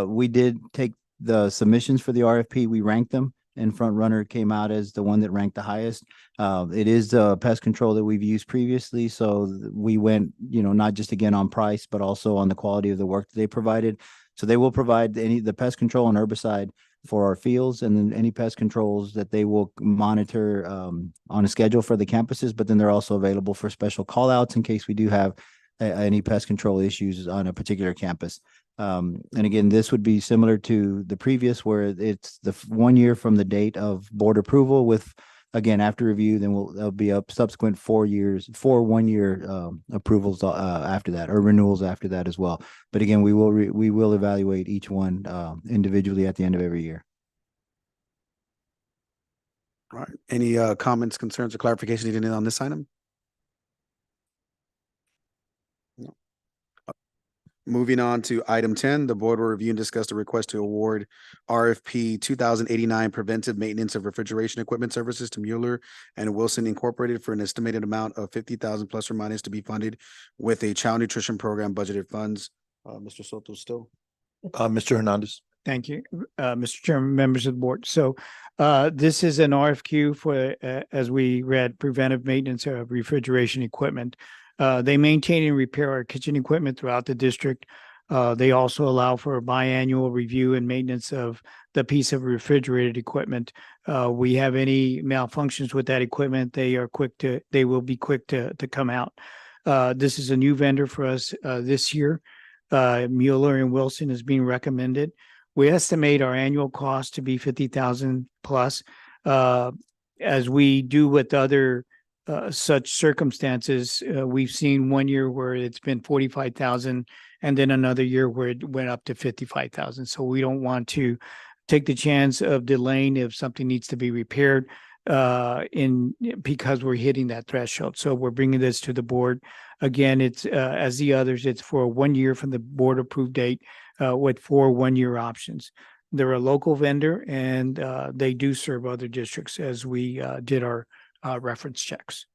we did take the submissions for the RFP. We ranked them, and Front Runner came out as the one that ranked the highest. It is the pest control that we've used previously, so we went, not just again on price, but also on the quality of the work that they provided. So they will provide the pest control and herbicide for our fields, and then any pest controls that they will monitor on a schedule for the campuses. But then they're also available for special call outs in case we do have any pest control issues on a particular campus. And again, this would be similar to the previous, where it's the 1 year from the date of board approval with, again, after review, then there'll be a subsequent 4 years, 1 year approvals after that, or renewals after that as well. But again, we will evaluate each one individually at the end of every year. All right. Any comments, concerns, or clarification needed on this item? No. Moving on to item 10, the board will review and discuss the request to award RFP 2089 preventive maintenance of refrigeration equipment services to Mueller and Wilson Incorporated for an estimated amount of 50,000 plus or minus to be funded with a child nutrition program budgeted funds. Mr. Soto still. Mr. Hernandez. Thank you, Mr. Chairman, members of the board. So this is an RFQ for, as we read, preventive maintenance of refrigeration equipment. They maintain and repair our kitchen equipment throughout the district. They also allow for a biannual review and maintenance of the piece of refrigerated equipment. We have any malfunctions with that equipment, they will be quick to come out. This is a new vendor for us this year. Mueller and Wilson is being recommended. We estimate our annual cost to be 50,000 plus. As we do with other such circumstances, we've seen 1 year where it's been 45,000, and then another year where it went up to 55,000. So we don't want to take the chance of delaying if something needs to be repaired because we're hitting that threshold. So we're bringing this to the board. Again, it's as the others, it's for 1 year from the board approved date with 4 1-year options. They're a local vendor, and they do serve other districts as we did our reference checks.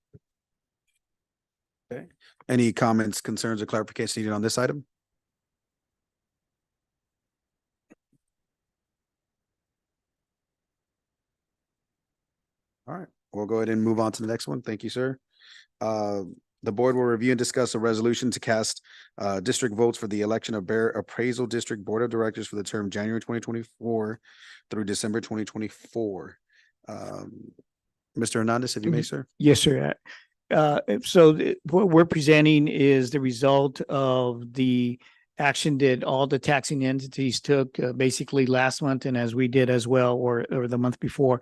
Okay. Any comments, concerns, or clarification needed on this item? All right, we'll go ahead and move on to the next one. Thank you, sir. The board will review and discuss a resolution to cast district votes for the election of Bear Appraisal District Board of Directors for the term January 2024 through December 2024. Mr. Hernandez, if you may, sir. Yes, sir. What we're presenting is the result of the action that all the taxing entities took basically last month, and as we did as well, or the month before,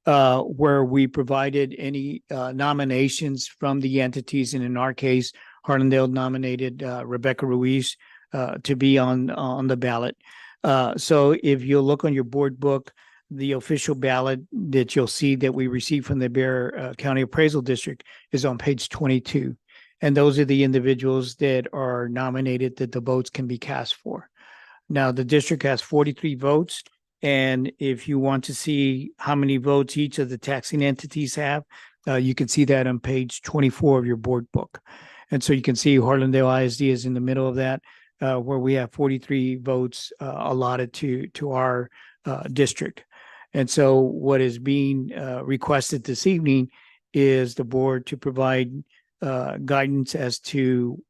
where we provided any nominations from the entities. And in our case, Harlandale nominated Rebecca Ruiz to be on the ballot. So if you look on your board book, the official ballot that you'll see that we received from the Bear County Appraisal District is on page 22. And those are the individuals that are nominated that the votes can be cast for. Now, the district has 43 votes. And if you want to see how many votes each of the taxing entities have, you can see that on page 24 of your board book. And so you can see Harlandale ISD is in the middle of that, where we have 43 votes allotted to our district. And so what is being requested this evening is the board to provide guidance as to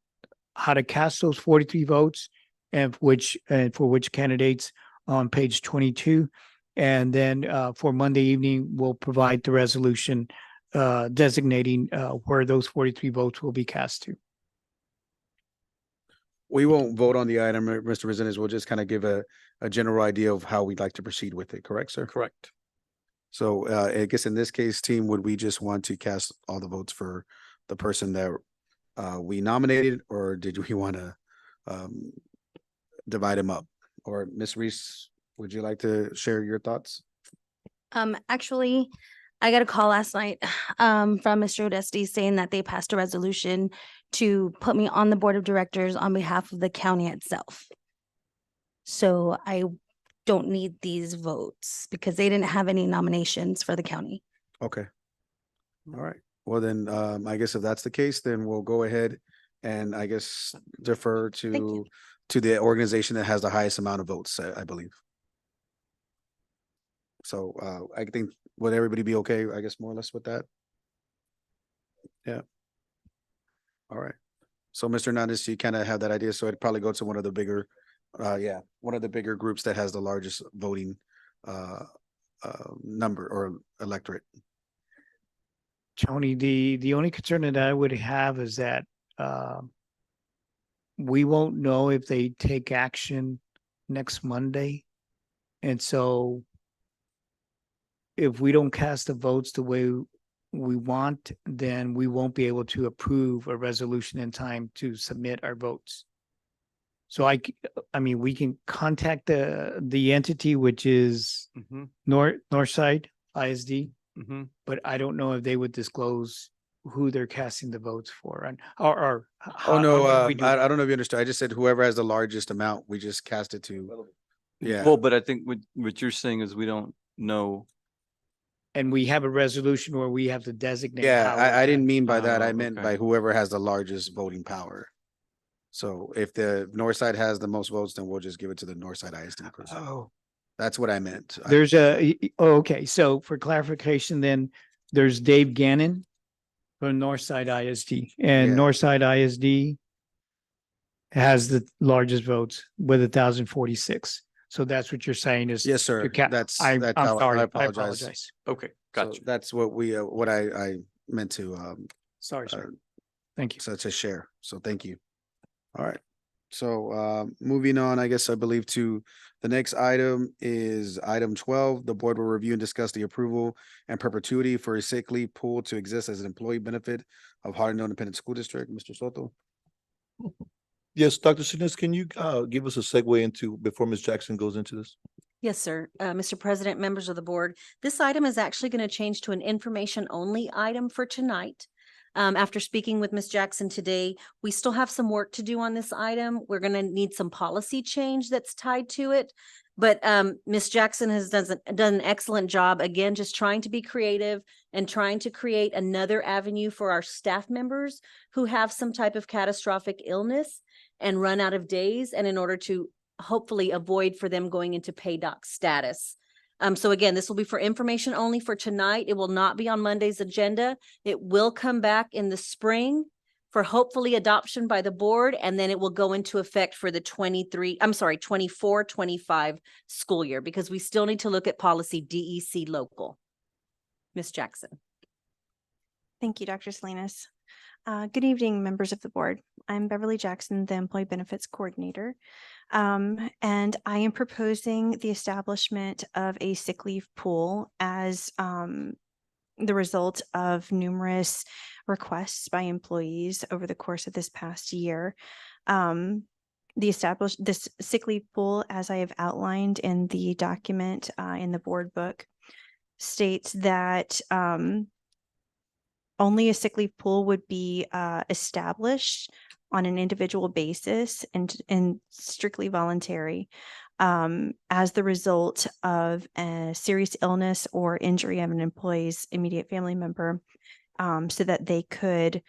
how to cast those 43 votes and for which candidates on page 22. And then for Monday evening, we'll provide the resolution designating where those 43 votes will be cast to. We won't vote on the item, Mr. Resendez. We'll just kind of give a general idea of how we'd like to proceed with it. Correct, sir? Correct. So I guess in this case, team, would we just want to cast all the votes for the person that we nominated, or did we want to divide them up? Or Ms. Reese, would you like to share your thoughts? Actually, I got a call last night from Mr. Odesti saying that they passed a resolution to put me on the board of directors on behalf of the county itself. So I don't need these votes because they didn't have any nominations for the county. Okay. All right. Well, then, I guess if that's the case, then we'll go ahead and I guess defer to the organization that has the highest amount of votes, I believe. So, I think, would everybody be okay, I guess, more or less with that? Yeah. All right. So, Mr. Hernandez, you kind of have that idea. So it'd probably go to one of the bigger, one of the bigger groups that has the largest voting, number or electorate. Tony, the only concern that I would have is that we won't know if they take action next Monday. And so if we don't cast the votes the way we want, then we won't be able to approve a resolution in time to submit our votes. So I mean, we can contact the entity, which is Northside ISD, but I don't know if they would disclose who they're casting the votes for and or how. Oh, no, how we do that. I don't know if you understood. I just said whoever has the largest amount, we just cast it to. Yeah. Well, but I think what you're saying is we don't know. And we have a resolution where we have to designate. Yeah, how we're I didn't gonna- mean by that. I Oh, meant okay. by whoever has the largest voting power. So if the north side has the most votes, then we'll just give it to the north side ISD person. Oh, That's what I meant. there's okay. So for clarification, then there's Dave Gannon from Northside ISD, and Yeah. Northside ISD has the largest votes with 1,046. So that's what you're saying is. Yes, sir. your cap- That's I'm how sorry. I I apologize. apologize. Okay, So gotcha. that's what what I meant to Sorry, sir. uh, Thank you. so to share. So thank you. All right. So moving on, I guess I believe to the next item is item 12. The board will review and discuss the approval and perpetuity for a sick leave pool to exist as an employee benefit of Harlandale Independent School District. Mr. Soto. Yes, Dr. Sinas, can you give us a segue into before Ms. Jackson goes into this? Yes, sir. Mr. President, members of the board, this item is actually going to change to an information only item for tonight. After speaking with Ms. Jackson today, we still have some work to do on this item. We're going to need some policy change that's tied to it. But Ms. Jackson has done an excellent job, again, just trying to be creative and trying to create another avenue for our staff members who have some type of catastrophic illness and run out of days, and in order to hopefully avoid for them going into pay doc status. So again, this will be for information only for tonight. It will not be on Monday's agenda. It will come back in the spring for hopefully adoption by the board, and then it will go into effect for the 24-25 school year, because we still need to look at policy DEC local. Ms. Jackson. Thank you, Dr. Salinas. Good evening, members of the board. I'm Beverly Jackson, the Employee Benefits Coordinator. And I am proposing the establishment of a sick leave pool as the result of numerous requests by employees over the course of this past year. This sick leave pool, as I have outlined in the document in the board book, states that only a sick leave pool would be established on an individual basis and strictly voluntary as the result of a serious illness or injury of an employee's immediate family member, so that they could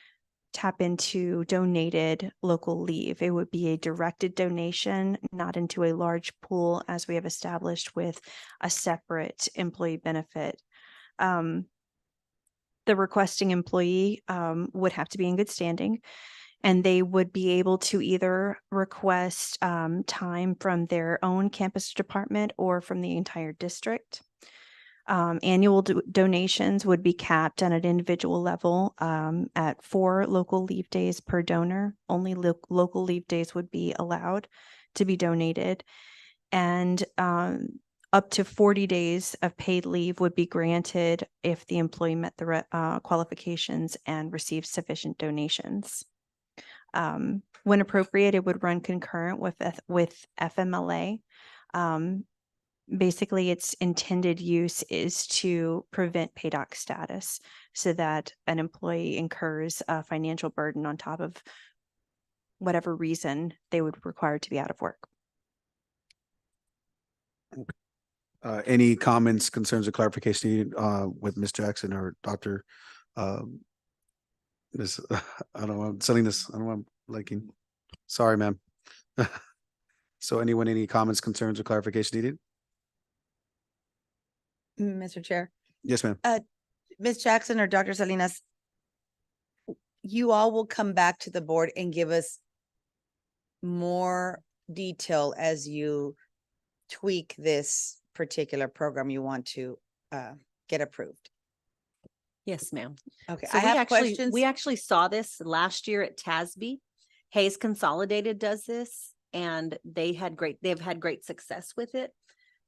tap into donated local leave. It would be a directed donation, not into a large pool as we have established with a separate employee benefit. The requesting employee would have to be in good standing, and they would be able to either request time from their own campus department or from the entire district. Annual donations would be capped at an individual level at 4 local leave days per donor. Only local leave days would be allowed to be donated. And up to 40 days of paid leave would be granted if the employee met the qualifications and received sufficient donations. When appropriate, it would run concurrent with FMLA. basically its intended use is to prevent paydock status so that an employee incurs a financial burden on top of whatever reason they would require to be out of work. Any comments, concerns, or clarification needed with Ms. Jackson or Dr. Ms. I don't know, I'm selling this. I don't know, I'm liking. Sorry, ma'am. So anyone, any comments, concerns, or clarification needed? Mr. Chair, Yes, ma'am. Ms. Jackson or Dr. Salinas, you all will come back to the board and give us more detail as you tweak this particular program you want to get approved. Yes, ma'am. Okay, So I have we questions. actually saw this last year at TASB. Hayes Consolidated does this and they've had great success with it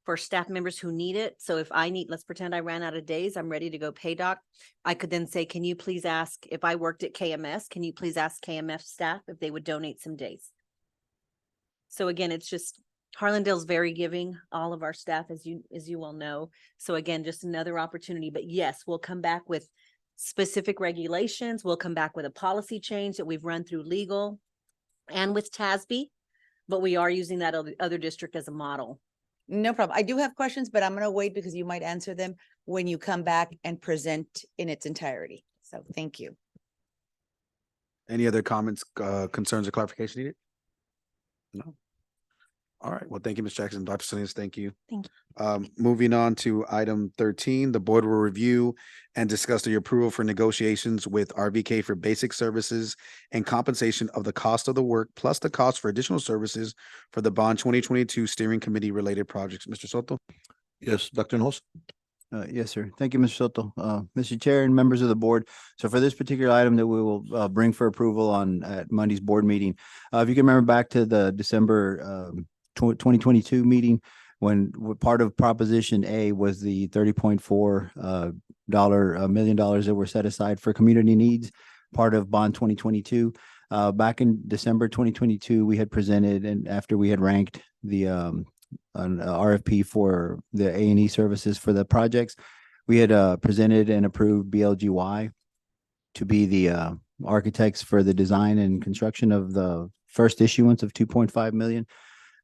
for staff members who need it. So if I need, let's pretend I ran out of days, I'm ready to go pay doc. I could then say, can you please ask, if I worked at KMS, can you please ask KMF staff if they would donate some days? So again, it's just, Harlandale's very giving, all of our staff, as you well know. So again, just another opportunity, but yes, we'll come back with specific regulations. We'll come back with a policy change that we've run through legal and with TASB, but we are using that other district as a model. No problem. I do have questions, but I'm going to wait because you might answer them when you come back and present in its entirety. So thank you. Any other comments, concerns, or clarification needed? No. All right. Well, thank you, Ms. Jackson. Dr. Salinas, thank you. Thank you. Moving on to item 13, the board will review and discuss the approval for negotiations with RVK for basic services and compensation of the cost of the work plus the cost for additional services for the bond 2022 steering committee related projects. Mr. Soto? Yes, Dr. Hinojosa. Yes, sir. Thank you, Mr. Soto. Mr. Chair and members of the board. So for this particular item that we will bring for approval on at Monday's board meeting, if you can remember back to the December 2022 meeting, when part of Proposition A was the $30.4 million that were set aside for community needs, part of Bond 2022. Back in December 2022, we had presented, and after we had ranked the an RFP for the A&E services for the projects, we had presented and approved BLGY to be the architects for the design and construction of the first issuance of 2.5 million.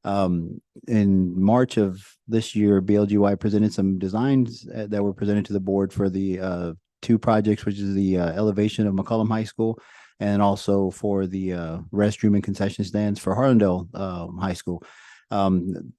In March of this year, BLGY presented some designs that were presented to the board for the two projects, which is the elevation of McCollum High School and also for the restroom and concession stands for Harlandale High School.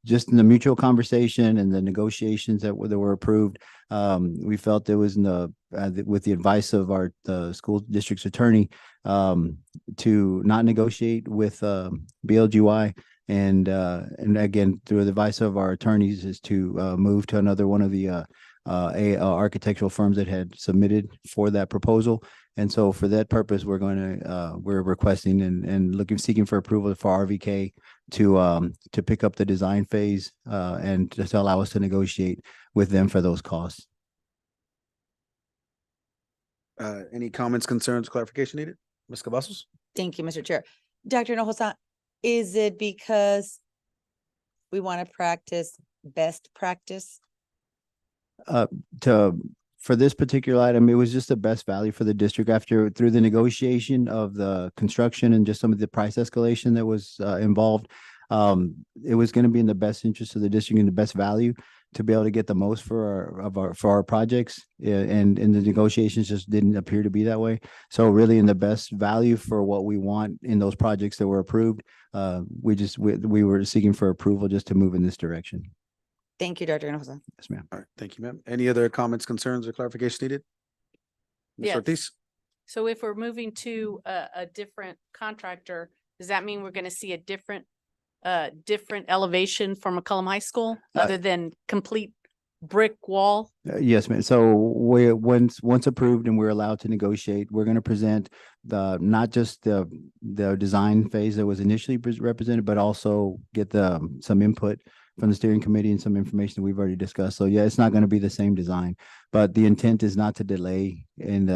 Just in the mutual conversation and the negotiations that were approved, we felt there was with the advice of our school district's attorney to not negotiate with BLGY. And again, through the advice of our attorneys, is to move to another one of the architectural firms that had submitted for that proposal. And so for that purpose, we're requesting and seeking for approval for RVK to pick up the design phase and just allow us to negotiate with them for those costs. Any comments, concerns, clarification needed? Ms. Cavazos? Thank you, Mr. Chair. Dr. Hinojosa, is it because we want to practice best practice? For this particular item, it was just the best value for the district through the negotiation of the construction and just some of the price escalation that was involved. It was going to be in the best interest of the district and the best value to be able to get the most for our projects, and the negotiations just didn't appear to be that way. So really, in the best value for what we want in those projects that were approved, we were seeking for approval just to move in this direction. Thank you, Dr. Hinojosa. Yes, ma'am. All right, thank you, ma'am. Any other comments, concerns, or clarification needed? Ms. Yes. Ortiz? So if we're moving to a different contractor, does that mean we're going to see a different elevation for McCollum High School other than complete brick wall? Yes, ma'am. So once approved and we're allowed to negotiate, we're going to present not just the design phase that was initially represented, but also get some input from the steering committee and some information that we've already discussed. So yeah, it's not going to be the same design, but the intent is not to delay in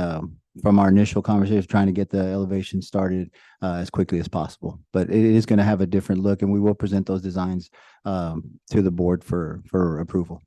from our initial conversation, trying to get the elevation started as quickly as possible. But it is going to have a different look, and we will present those designs to the board for approval.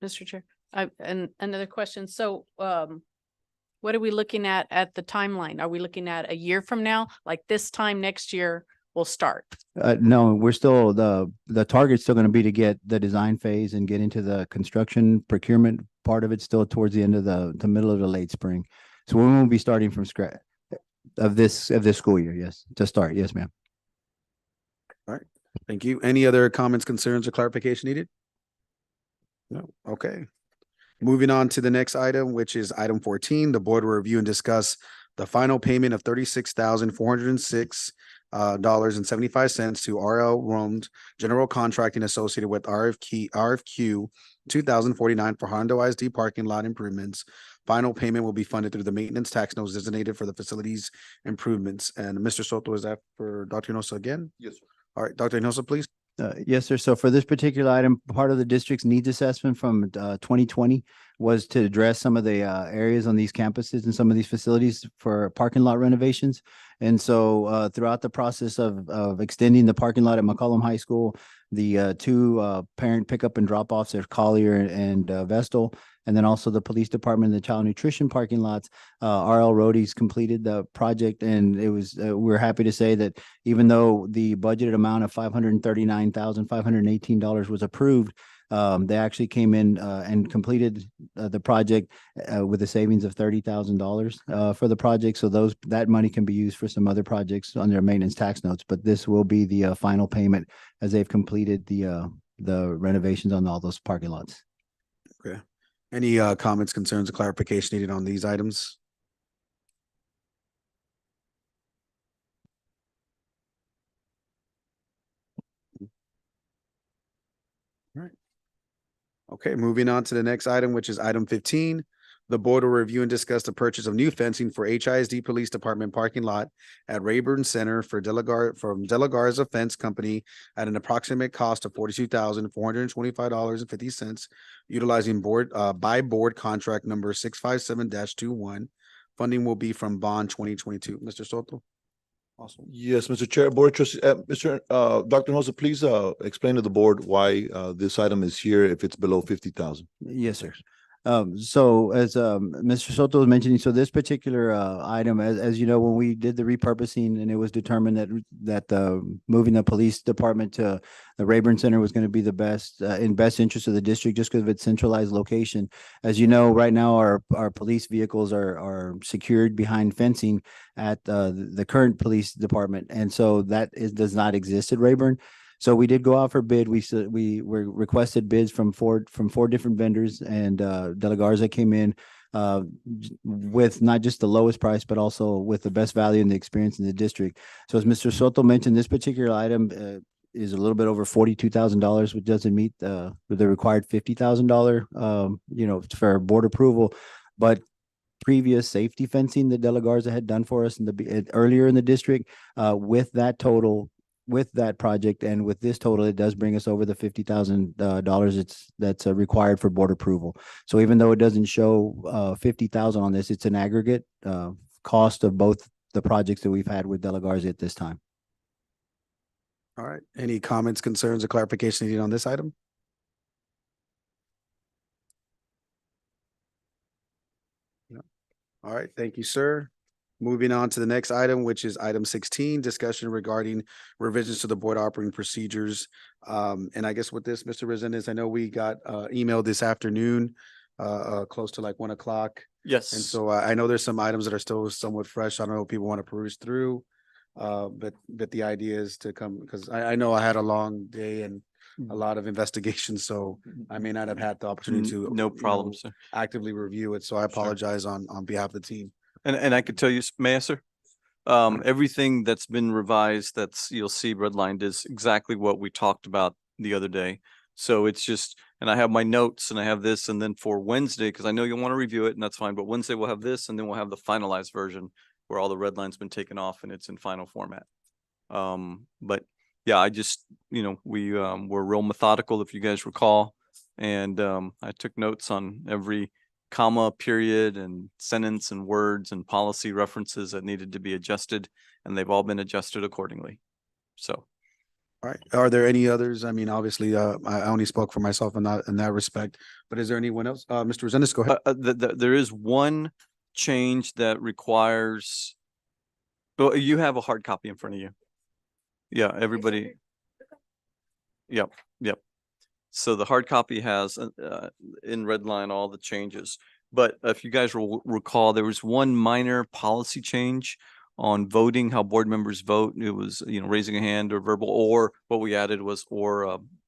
Mr. Chair, and another question. So, what are we looking at the timeline? Are we looking at a year from now? Like this time next year we'll start? No, we're still, the target's still going to be to get the design phase and get into the construction procurement part of it still towards the end of the middle of the late spring. So we won't be starting from scratch of this school year. Yes, to start. Yes, ma'am. All right. Thank you. Any other comments, concerns, or clarification needed? No. Okay. Moving on to the next item, which is item 14, the board will review and discuss the final payment of $36,406.75 to RL Romed General Contracting associated with RFQ 2049 for Hondo ISD parking lot improvements. Final payment will be funded through the maintenance tax notes designated for the facilities improvements. And Mr. Soto, is that for Dr. Hinosa again? Yes, sir. All right, Dr. Hinosa, please. Yes, sir. So for this particular item, part of the district's needs assessment from 2020 was to address some of the areas on these campuses and some of these facilities for parking lot renovations. And so throughout the process of extending the parking lot at McCollum High School, the two parent pickup and drop offs at Collier and Vestal, and then also the police department and the child nutrition parking lots, RL Roadies completed the project. And it was, we're happy to say that even though the budgeted amount of $539,518 was approved, they actually came in and completed the project with a savings of $30,000 for the project. So that money can be used for some other projects on their maintenance tax notes. But this will be the final payment as they've completed the renovations on all those parking lots. Okay. Any comments, concerns, or clarification needed on these items? All right. Okay, moving on to the next item, which is item 15. The board will review and discuss the purchase of new fencing for HISD Police Department parking lot at Rayburn Center from De La Garza Fence Company at an approximate cost of $42,425.50, utilizing by board contract number 657-21. Funding will be from bond 2022. Mr. Soto? Awesome. Yes, Mr. Chair, Board Trustee, Dr. Hinosa, please explain to the board why this item is here if it's below 50,000. Yes, sir. So as Mr. Soto was mentioning, so this particular item, as you know, when we did the repurposing and it was determined that moving the police department to the Rayburn Center was going to be the best in best interest of the district just because of its centralized location. As you know, right now our police vehicles are secured behind fencing at the current police department, and so does not exist at Rayburn. So we did go out for bid. We were requested bids from four different vendors, and De La Garza came in with not just the lowest price, but also with the best value and the experience in the district. So as Mr. Soto mentioned, this particular item is a little bit over $42,000, which doesn't meet the required $50,000, for board approval. But previous safety fencing that De La Garza had done for us earlier in the district, with that project and with this total, it does bring us over the $50,000 that's required for board approval. So even though it doesn't show 50,000 on this, it's an aggregate cost of both the projects that we've had with De La Garza at this time. All right. Any comments, concerns, or clarification needed on this item? No. All right. Thank you, sir. Moving on to the next item, which is item 16, discussion regarding revisions to the board operating procedures. And I guess with this, Mr. Resendez, I know we got emailed this afternoon, close to like 1 o'clock. Yes. And so I know there's some items that are still somewhat fresh. I don't know if people want to peruse through. But the idea is to come, because I know I had a long day and a lot of investigations, so I may not have had the opportunity to No problem, sir. actively review it. So I apologize on behalf of the team. And I could tell you, may I, sir? Everything that's been revised, you'll see redlined, is exactly what we talked about the other day. So it's just, and I have my notes and I have this, and then for Wednesday, because I know you'll want to review it and that's fine, but Wednesday we'll have this and then we'll have the finalized version where all the red line's been taken off and it's in final format. But yeah, I just, we were real methodical, if you guys recall. And I took notes on every comma, period, and sentence and words and policy references that needed to be adjusted, and they've all been adjusted accordingly. So. All right. Are there any others? I mean, obviously, I only spoke for myself in that respect, but is there anyone else? Mr. Resendez, go ahead. There is one change that requires, well, you have a hard copy in front of you. Yeah, everybody. Yep, yep. So the hard copy has in red line all the changes. But if you guys will recall, there was one minor policy change on voting, how board members vote. It was, raising a hand or verbal, or what we added was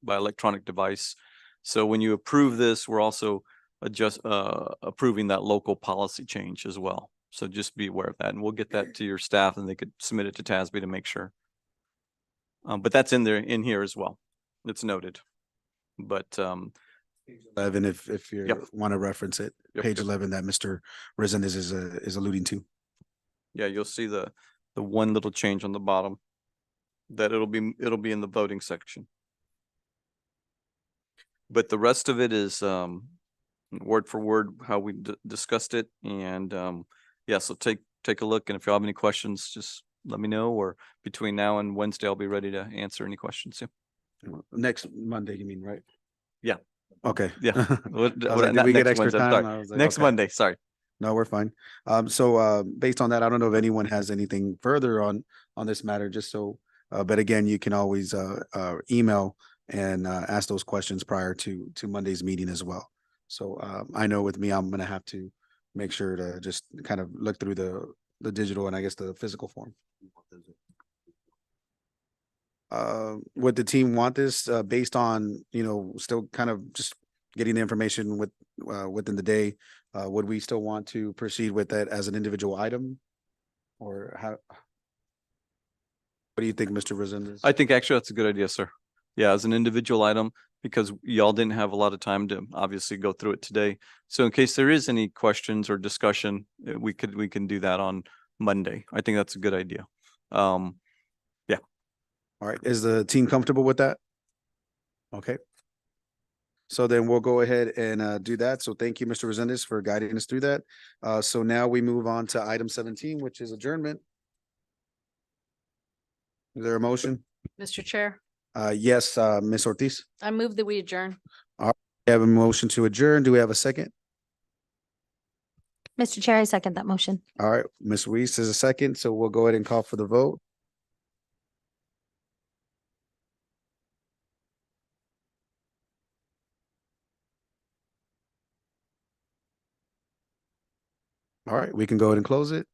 by electronic device. So when you approve this, we're also approving that local policy change as well. So just be aware of that, and we'll get that to your staff, and they could submit it to TASB to make sure. But that's in here as well. It's noted. But 11, if you Yep. want to reference it, Yep, page yep. 11 that Mr. Resendez is alluding to. Yeah, you'll see the one little change on the bottom that it'll be in the voting section. But the rest of it is word for word how we discussed it, and yeah, so take a look, and if you have any questions, just let me know, or between now and Wednesday, I'll be ready to answer any questions. Yeah. Next Monday, you mean, right? Yeah. Okay. Yeah. I was like, did we get extra time? I was like, Next okay. Monday, sorry. No, we're fine. So based on that, I don't know if anyone has anything further on this matter, just so, but again, you can always email and ask those questions prior to Monday's meeting as well. So I know with me, I'm gonna have to make sure to just kind of look through the digital and I guess the physical form. Would the team want this based on, still kind of just getting the information within the day? Would we still want to proceed with that as an individual item? Or how? What do you think, Mr. Resendez? I think actually that's a good idea, sir. Yeah, as an individual item, because y'all didn't have a lot of time to obviously go through it today. So in case there is any questions or discussion, we can do that on Monday. I think that's a good idea. Yeah. All right. Is the team comfortable with that? Okay. So then we'll go ahead and do that. So thank you, Mr. Resendez, for guiding us through that. So now we move on to item 17, which is adjournment. Is there a motion? Mr. Chair, Yes, Ms. Ortiz. I move that we adjourn. We have a motion to adjourn. Do we have a second? Mr. Chair, I second that motion. All right, Ms. Reese is a second, so we'll go ahead and call for the vote. All right, we can go ahead and close it.